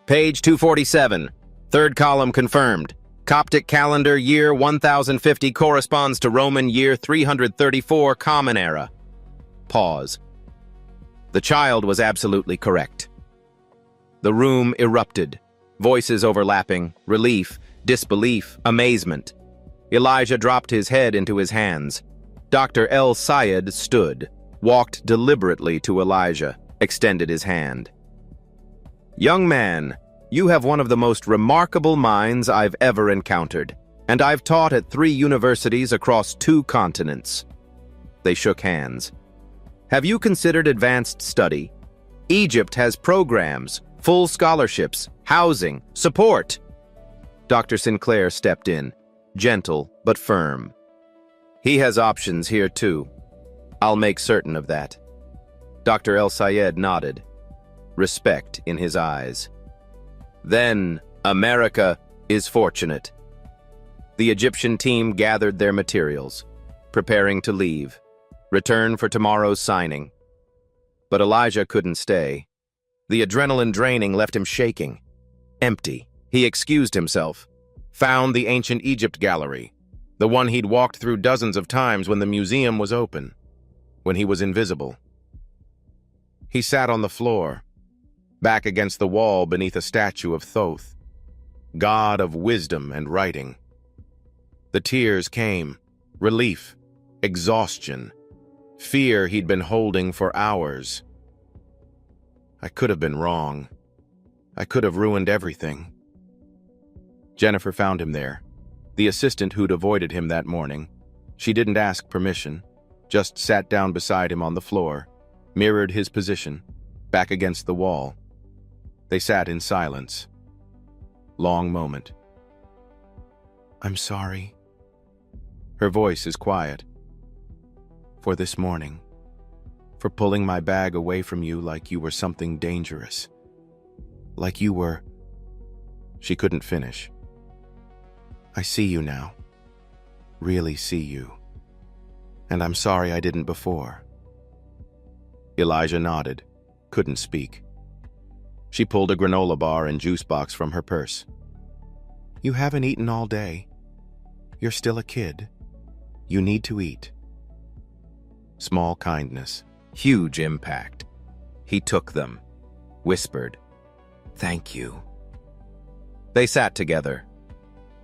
S4: Page 247, third column confirmed. Coptic calendar year 1050 corresponds to Roman year 334 Common Era. Pause. The child was absolutely correct. The room erupted, voices overlapping, relief, disbelief, amazement. Elijah dropped his head into his hands. Dr. El Sayed stood, walked deliberately to Elijah, extended his hand. Young man, you have one of the most remarkable minds I've ever encountered, and I've taught at 3 universities across 2 continents. They shook hands. Have you considered advanced study? Egypt has programs, full scholarships, housing, support. Dr. Sinclair stepped in, gentle but firm. He has options here too. I'll make certain of that. Dr. El Sayed nodded, respect in his eyes. Then, America is fortunate. The Egyptian team gathered their materials, preparing to leave, return for tomorrow's signing. But Elijah couldn't stay. The adrenaline draining left him shaking, empty. He excused himself, found the ancient Egypt gallery, the one he'd walked through dozens of times when the museum was open, when he was invisible. He sat on the floor, back against the wall beneath a statue of Thoth, god of wisdom and writing. The tears came, relief, exhaustion, fear he'd been holding for hours. I could have been wrong. I could have ruined everything. Jennifer found him there, the assistant who'd avoided him that morning. She didn't ask permission, just sat down beside him on the floor, mirrored his position, back against the wall. They sat in silence. Long moment. I'm sorry. Her voice is quiet. For this morning. For pulling my bag away from you like you were something dangerous. Like you were... She couldn't finish. I see you now. Really see you. And I'm sorry I didn't before. Elijah nodded, couldn't speak. She pulled a granola bar and juice box from her purse. You haven't eaten all day. You're still a kid. You need to eat. Small kindness, huge impact. He took them, whispered, "Thank you." They sat together.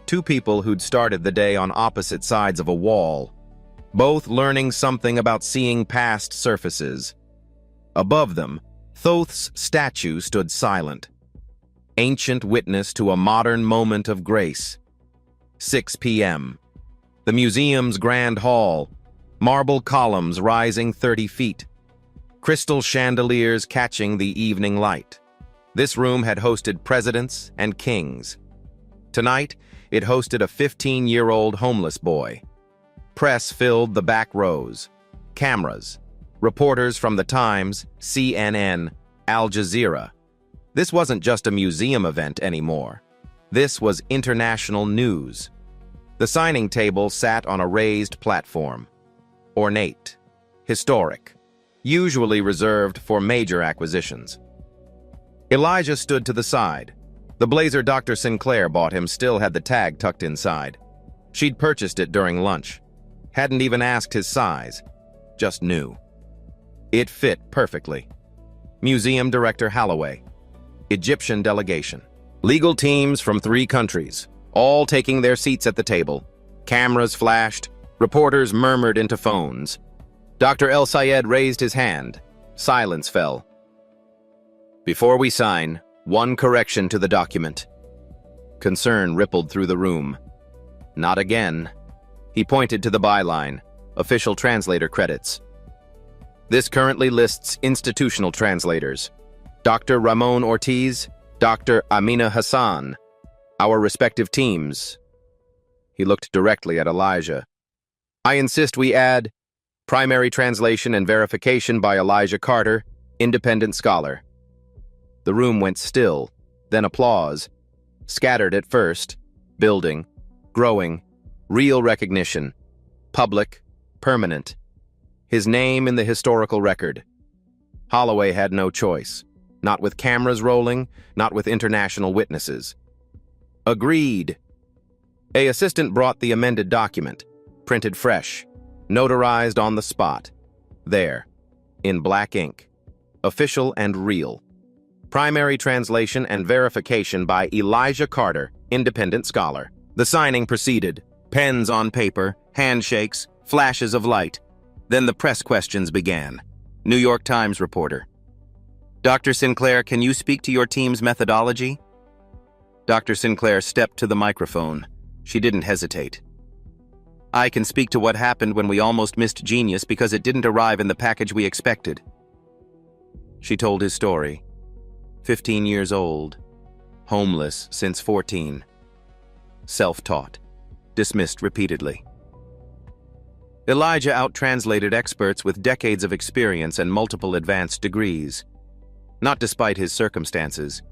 S4: Two people who'd started the day on opposite sides of a wall, both learning something about seeing past surfaces. Above them, Thoth's statue stood silent, ancient witness to a modern moment of grace. 6 p.m. The museum's grand hall, marble columns rising 30 feet, crystal chandeliers catching the evening light. This room had hosted presidents and kings. Tonight, it hosted a 15-year-old homeless boy. Press filled the back rows. Cameras. Reporters from The Times, CNN, Al Jazeera. This wasn't just a museum event anymore. This was international news. The signing table sat on a raised platform. Ornate. Historic. Usually reserved for major acquisitions. Elijah stood to the side. The blazer Dr. Sinclair bought him still had the tag tucked inside. She'd purchased it during lunch. Hadn't even asked his size. Just knew. It fit perfectly. Museum Director Holloway. Egyptian delegation. Legal teams from 3 countries, all taking their seats at the table. Cameras flashed. Reporters murmured into phones. Dr. El Sayed raised his hand. Silence fell. Before we sign, one correction to the document. Concern rippled through the room. Not again. He pointed to the byline, official translator credits. This currently lists institutional translators. Dr. Ramon Ortiz, Dr. Amina Hassan, our respective teams. He looked directly at Elijah. I insist we add primary translation and verification by Elijah Carter, independent scholar. The room went still, then applause. Scattered at first, building, growing, real recognition, public, permanent. His name in the historical record. Holloway had no choice. Not with cameras rolling, not with international witnesses. Agreed. An assistant brought the amended document, printed fresh, notarized on the spot. There, in black ink. Official and real. Primary translation and verification by Elijah Carter, independent scholar. The signing proceeded. Pens on paper, handshakes, flashes of light. Then the press questions began. New York Times reporter. Dr. Sinclair, can you speak to your team's methodology? Dr. Sinclair stepped to the microphone. She didn't hesitate. I can speak to what happened when we almost missed genius because it didn't arrive in the package we expected. She told his story. 15 years old, homeless since 14. self-taught, dismissed repeatedly. Elijah out-translated experts with decades of experience and multiple advanced degrees, not despite his circumstances.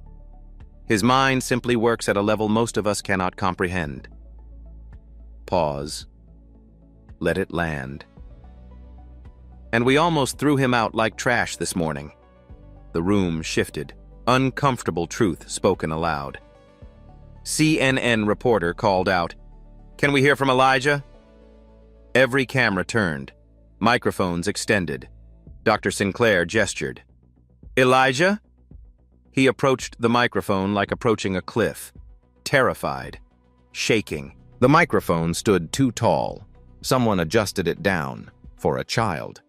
S4: His mind simply works at a level most of us cannot comprehend. Pause. Let it land. And we almost threw him out like trash this morning. The room shifted. Uncomfortable truth spoken aloud. CNN reporter called out, "Can we hear from Elijah?" Every camera turned. Microphones extended. Dr. Sinclair gestured. "Elijah?" He approached the microphone like approaching a cliff, terrified, shaking. The microphone stood too tall. Someone adjusted it down for a child.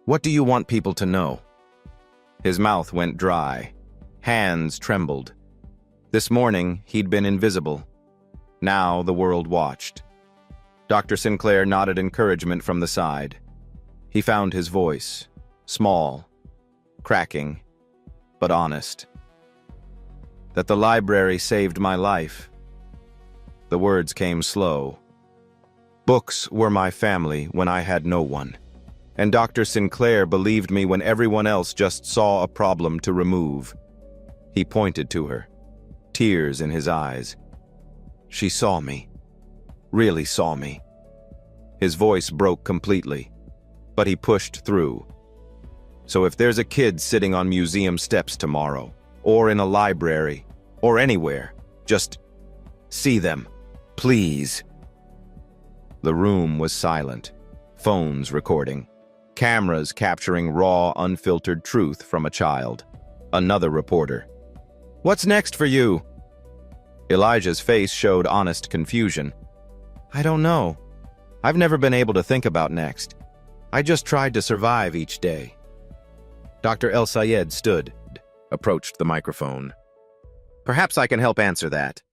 S4: "What do you want people to know?" His mouth went dry. Hands trembled. This morning, he'd been invisible. Now the world watched. Dr. Sinclair nodded encouragement from the side. He found his voice, small, cracking, but honest. "That the library saved my life." The words came slow. "Books were my family when I had no one. And Dr. Sinclair believed me when everyone else just saw a problem to remove." He pointed to her, tears in his eyes. "She saw me, really saw me." His voice broke completely, but he pushed through. "So if there's a kid sitting on museum steps tomorrow, or in a library, or anywhere, just see them, please." The room was silent, phones recording, cameras capturing raw, unfiltered truth from a child. Another reporter. "What's next for you?" Elijah's face showed honest confusion. "I don't know. I've never been able to think about next. I just tried to survive each day." Dr. El Sayed stood, approached the microphone. "Perhaps I can help answer that."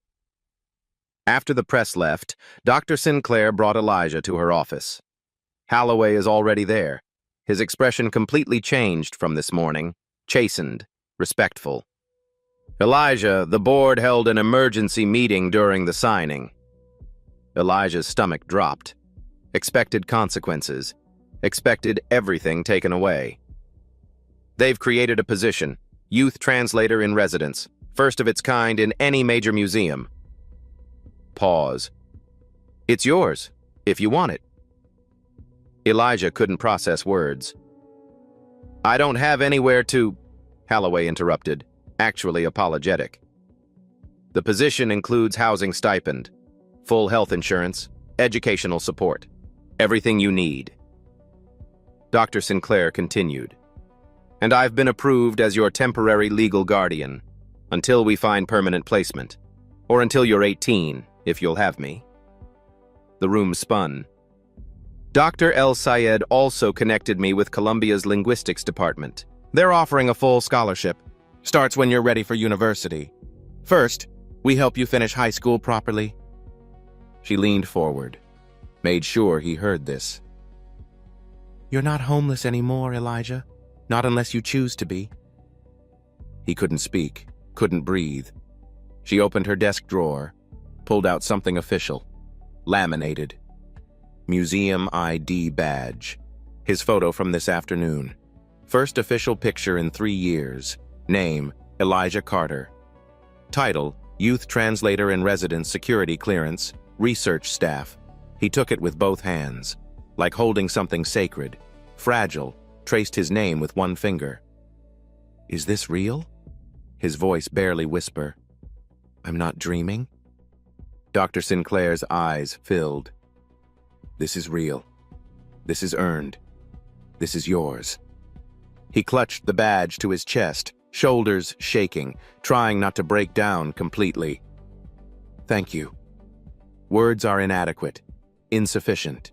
S4: After the press left, Dr. Sinclair brought Elijah to her office. Holloway is already there. His expression completely changed from this morning, chastened, respectful. "Elijah, the board held an emergency meeting during the signing." Elijah's stomach dropped. Expected consequences. Expected everything taken away. "They've created a position, youth translator in residence, first of its kind in any major museum." Pause. "It's yours, if you want it." Elijah couldn't process words. "I don't have anywhere to," Holloway interrupted, actually apologetic. "The position includes housing stipend, full health insurance, educational support, everything you need." Dr. Sinclair continued. "And I've been approved as your temporary legal guardian, until we find permanent placement, or until you're 18, if you'll have me." The room spun. Dr. El Sayed also connected me with Columbia's linguistics department. They're offering a full scholarship. Starts when you're ready for university. First, we help you finish high school properly. She leaned forward, made sure he heard this. "You're not homeless anymore, Elijah. Not unless you choose to be." He couldn't speak, couldn't breathe. She opened her desk drawer, pulled out something official, laminated. Museum ID badge. His photo from this afternoon. First official picture in 3 years. Name, Elijah Carter. Title, Youth Translator in Residence Security Clearance, Research Staff. He took it with both hands, like holding something sacred, fragile, traced his name with one finger. "Is this real?" His voice barely whisper. "I'm not dreaming?" Dr. Sinclair's eyes filled. "This is real. This is earned. This is yours." He clutched the badge to his chest, shoulders shaking, trying not to break down completely. "Thank you. Words are inadequate, insufficient.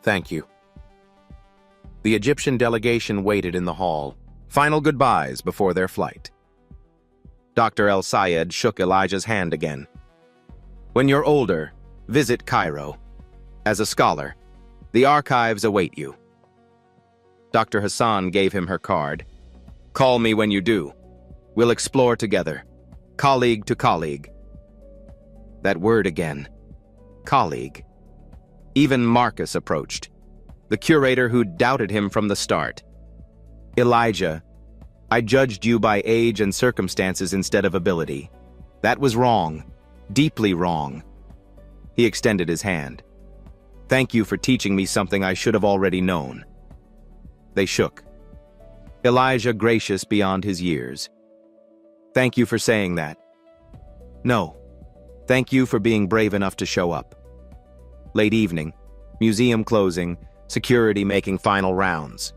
S4: Thank you." The Egyptian delegation waited in the hall, final goodbyes before their flight. Dr. El Sayed shook Elijah's hand again. "When you're older, visit Cairo. As a scholar, the archives await you." Dr. Hassan gave him her card. "Call me when you do. We'll explore together, colleague to colleague."
S5: That word again. Colleague. Even Marcus approached, the curator who'd doubted him from the start. Elijah, I judged you by age and circumstances instead of ability. That was wrong. Deeply wrong. He extended his hand. Thank you for teaching me something I should have already known. They shook. Elijah gracious beyond his years. Thank you for saying that. No. Thank you for being brave enough to show up. Late evening, museum closing, security making final rounds.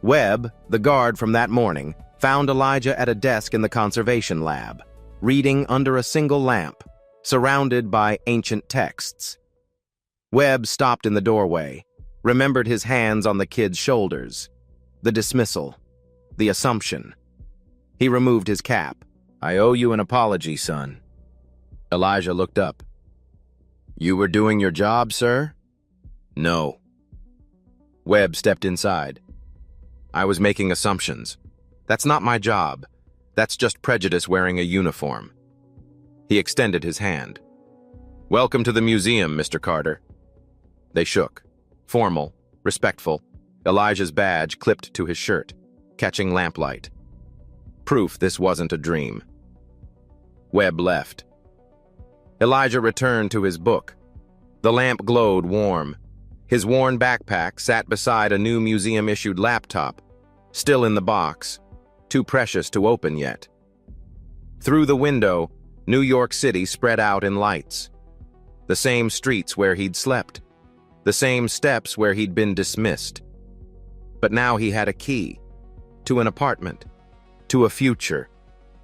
S5: Webb, the guard from that morning, found Elijah at a desk in the conservation lab, reading under a single lamp, surrounded by ancient texts. Webb stopped in the doorway, remembered his hands on the kid's shoulders, the dismissal, the assumption. He removed his cap. I owe you an apology, son. Elijah looked up. You were doing your job, sir? No. Webb stepped inside. I was making assumptions. That's not my job. That's just prejudice wearing a uniform. He extended his hand. Welcome to the museum, Mr. Carter. They shook. Formal, respectful, Elijah's badge clipped to his shirt, catching lamplight. Proof this wasn't a dream. Webb left. Elijah returned to his book. The lamp glowed warm. His worn backpack sat beside a new museum-issued laptop, still in the box, too precious to open yet. Through the window, New York City spread out in lights. The same streets where he'd slept. The same steps where he'd been dismissed. But now he had a key. To an apartment. To a future.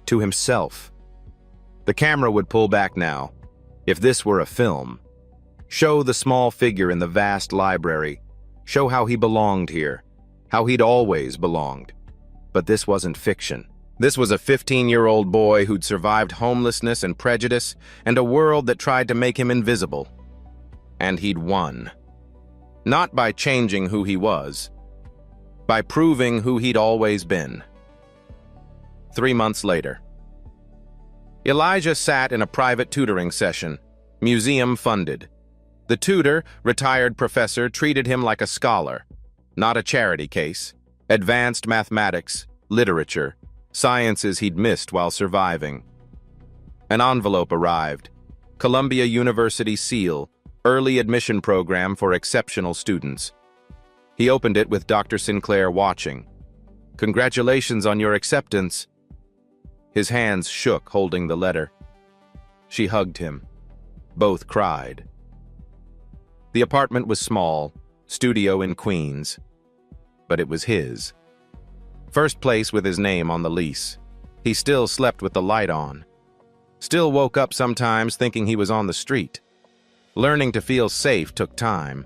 S5: To himself. The camera would pull back now. If this were a film, show the small figure in the vast library, show how he belonged here, how he'd always belonged. But this wasn't fiction. This was a 15-year-old boy who'd survived homelessness and prejudice and a world that tried to make him invisible. And he'd won. Not by changing who he was, by proving who he'd always been. 3 months later. Elijah sat in a private tutoring session, museum-funded. The tutor, retired professor, treated him like a scholar, not a charity case. Advanced mathematics, literature, sciences he'd missed while surviving. An envelope arrived. Columbia University seal, early admission program for exceptional students. He opened it with Dr. Sinclair watching. Congratulations on your acceptance. His hands shook, holding the letter. She hugged him. Both cried. The apartment was small, studio in Queens, but it was his. First place with his name on the lease. He still slept with the light on. Still woke up sometimes thinking he was on the street. Learning to feel safe took time,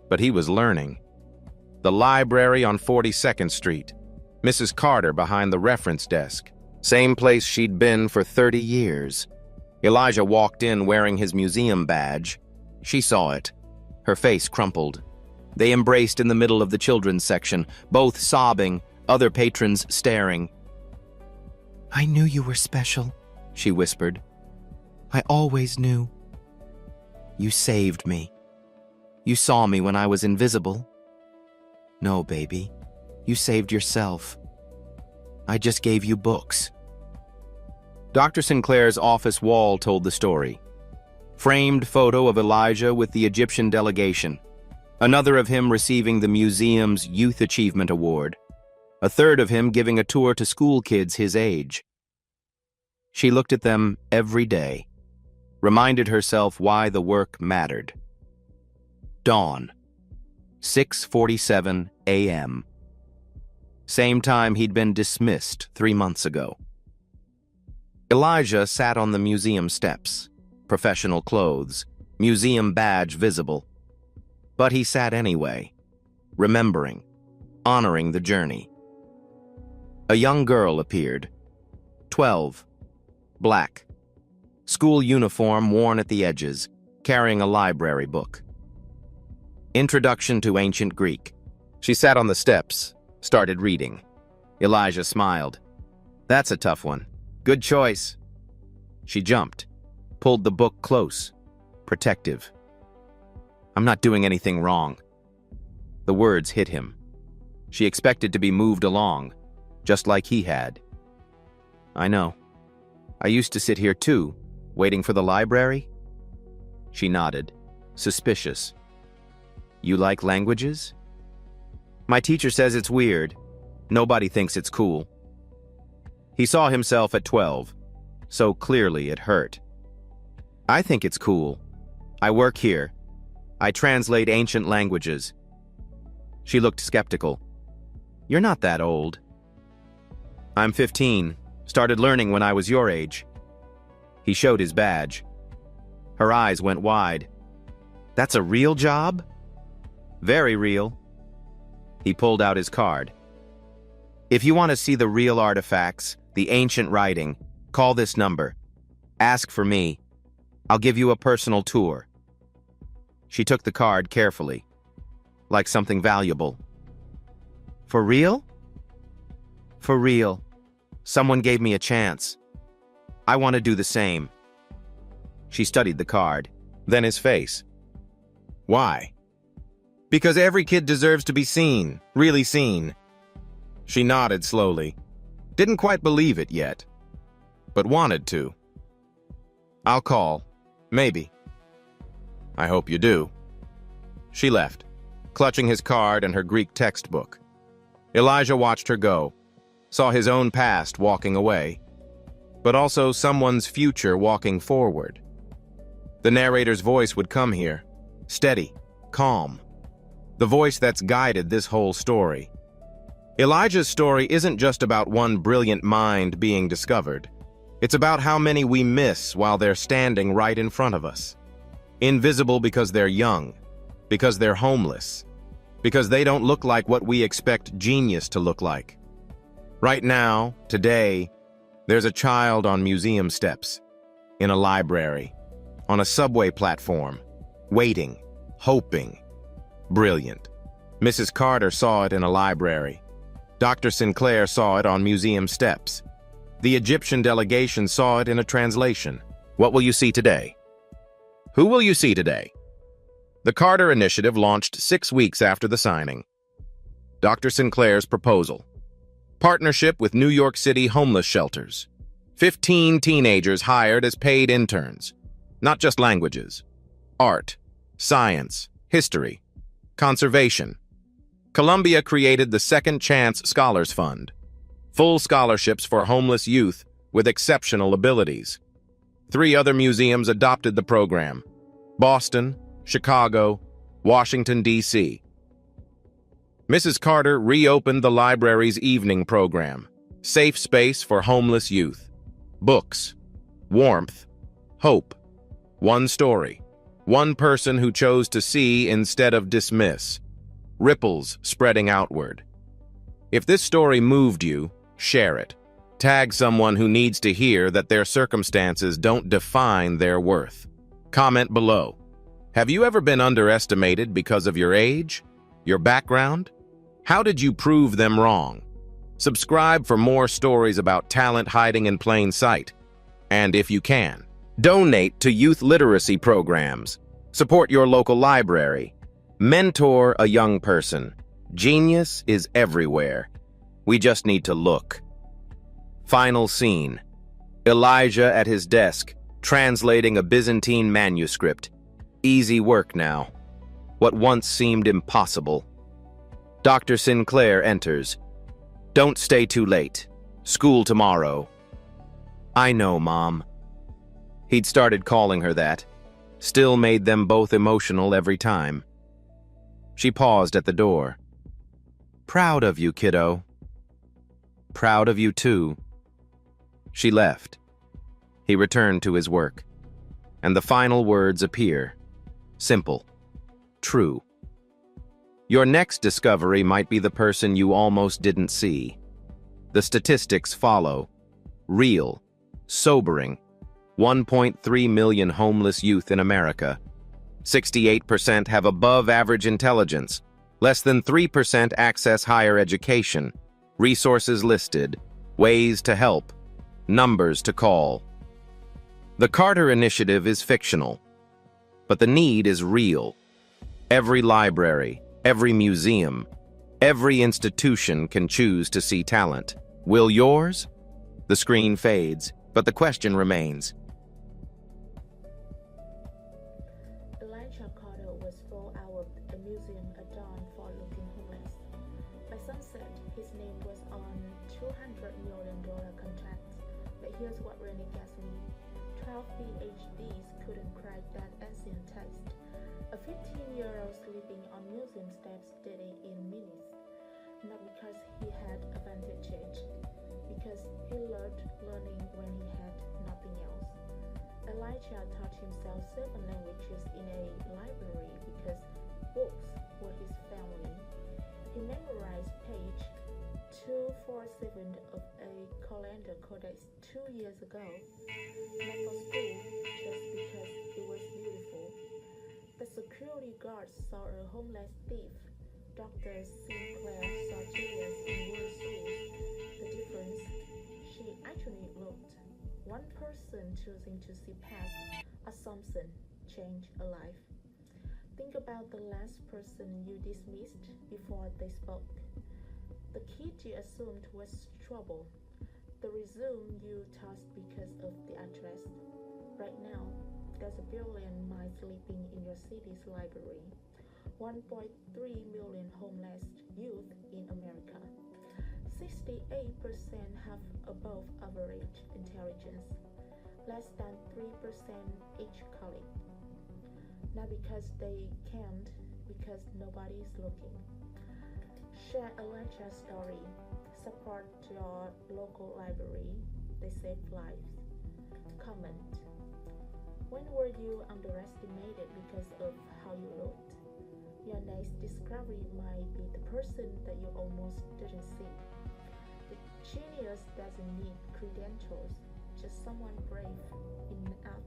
S5: but he was learning. The library on 42nd Street. Mrs. Carter behind the reference desk. Same place she'd been for 30 years. Elijah walked in wearing his museum badge. She saw it. Her face crumpled. They embraced in the middle of the children's section, both sobbing, other patrons staring. I knew you were special, she whispered. I always knew. You saved me. You saw me when I was invisible. No, baby. You saved yourself. I just gave you books. Dr. Sinclair's office wall told the story. Framed photo of Elijah with the Egyptian delegation. Another of him receiving the museum's Youth Achievement Award. A third of him giving a tour to school kids his age. She looked at them every day, reminded herself why the work mattered. Dawn, 6:47 a.m. Same time he'd been dismissed 3 months ago. Elijah sat on the museum steps, professional clothes, museum badge visible. But he sat anyway, remembering, honoring the journey. A young girl appeared, 12, black, school uniform worn at the edges, carrying a library book. Introduction to Ancient Greek. She sat on the steps, started reading. Elijah smiled. That's a tough one. Good choice. She jumped. pulled the book close, protective. I'm not doing anything wrong. The words hit him. She expected to be moved along, just like he had. I know. I used to sit here too, waiting for the library. She nodded, suspicious. You like languages? My teacher says it's weird. Nobody thinks it's cool. He saw himself at 12, so clearly it hurt. I think it's cool. I work here. I translate ancient languages. She looked skeptical. You're not that old. I'm 15. Started learning when I was your age. He showed his badge. Her eyes went wide. That's a real job? Very real. He pulled out his card. If you want to see the real artifacts, the ancient writing, call this number. Ask for me. I'll give you a personal tour. She took the card carefully, like something valuable. For real? For real. Someone gave me a chance. I want to do the same. She studied the card, then his face. Why? Because every kid deserves to be seen, really seen. She nodded slowly. Didn't quite believe it yet, but wanted to. I'll call. Maybe. I hope you do. She left, clutching his card and her Greek textbook. Elijah watched her go, saw his own past walking away, but also someone's future walking forward. The narrator's voice would come here, steady, calm. The voice that's guided this whole story. Elijah's story isn't just about one brilliant mind being discovered. It's about how many we miss while they're standing right in front of us. Invisible because they're young, because they're homeless, because they don't look like what we expect genius to look like. Right now, today, there's a child on museum steps, in a library, on a subway platform, waiting, hoping. Brilliant. Mrs. Carter saw it in a library. Dr. Sinclair saw it on museum steps. The Egyptian delegation saw it in a translation. What will you see today? Who will you see today? The Carter Initiative launched 6 weeks after the signing. Dr. Sinclair's proposal. Partnership with New York City homeless shelters. 15 teenagers hired as paid interns. Not just languages. Art, science, history, conservation. Columbia created the Second Chance Scholars Fund. Full scholarships for homeless youth with exceptional abilities. 3 other museums adopted the program. Boston, Chicago, Washington, D.C. Mrs. Carter reopened the library's evening program. Safe space for homeless youth. Books, warmth, hope. One story. One person who chose to see instead of dismiss. Ripples spreading outward. If this story moved you, share it. Tag someone who needs to hear that their circumstances don't define their worth. Comment below. Have you ever been underestimated because of your age? Your background? How did you prove them wrong? Subscribe for more stories about talent hiding in plain sight. And if you can, donate to youth literacy programs. Support your local library. Mentor a young person. Genius is everywhere. We just need to look. Final scene. Elijah at his desk, translating a Byzantine manuscript. Easy work now. What once seemed impossible. Dr. Sinclair enters. Don't stay too late. School tomorrow. I know, Mom. He'd started calling her that. Still made them both emotional every time. She paused at the door. Proud of you, kiddo. Proud of you, too. She left. He returned to his work. And the final words appear. Simple. True. Your next discovery might be the person you almost didn't see. The statistics follow. Real. Sobering. 1.3 million homeless youth in America. 68% have above-average intelligence. Less than 3% access higher education. Resources listed. Ways to help. Numbers to call. The Carter Initiative is fictional, but the need is real. Every library, every museum, every institution can choose to see talent. Will yours? The screen fades, but the question remains.
S6: Elijah Carter was 4 hours at a museum at dawn for looking homeless. By sunset, his name was on $200 million contracts. But here's what really gets me. 12 PhDs couldn't crack that ancient text. A 15-year-old sleeping on museum steps did it in minutes. Not because he had advantages, because he learned learning when he had nothing else. Elijah taught himself 7 languages in a library because books were his family. He memorized page 247 of a calendar codex 2 years ago, not for school, just because it was beautiful. The security guards saw a homeless thief. Dr. Sinclair saw Julius in world schools. The difference, she actually looked. One person choosing to see past assumption changed a life. Think about the last person you dismissed before they spoke. The kid you assumed was trouble. The resume you tossed because of the address. Right now, there's a billion mice sleeping in your city's library. 1.3 million homeless youth in America. 68% have above average intelligence. Less than 3% each colleague. Not because they can't, because nobody is looking. Share Elijah's story. Support your local library. They save lives. Comment. When were you underestimated because of how you looked? Your next discovery might be the person that you almost didn't see. The genius doesn't need credentials, just someone brave enough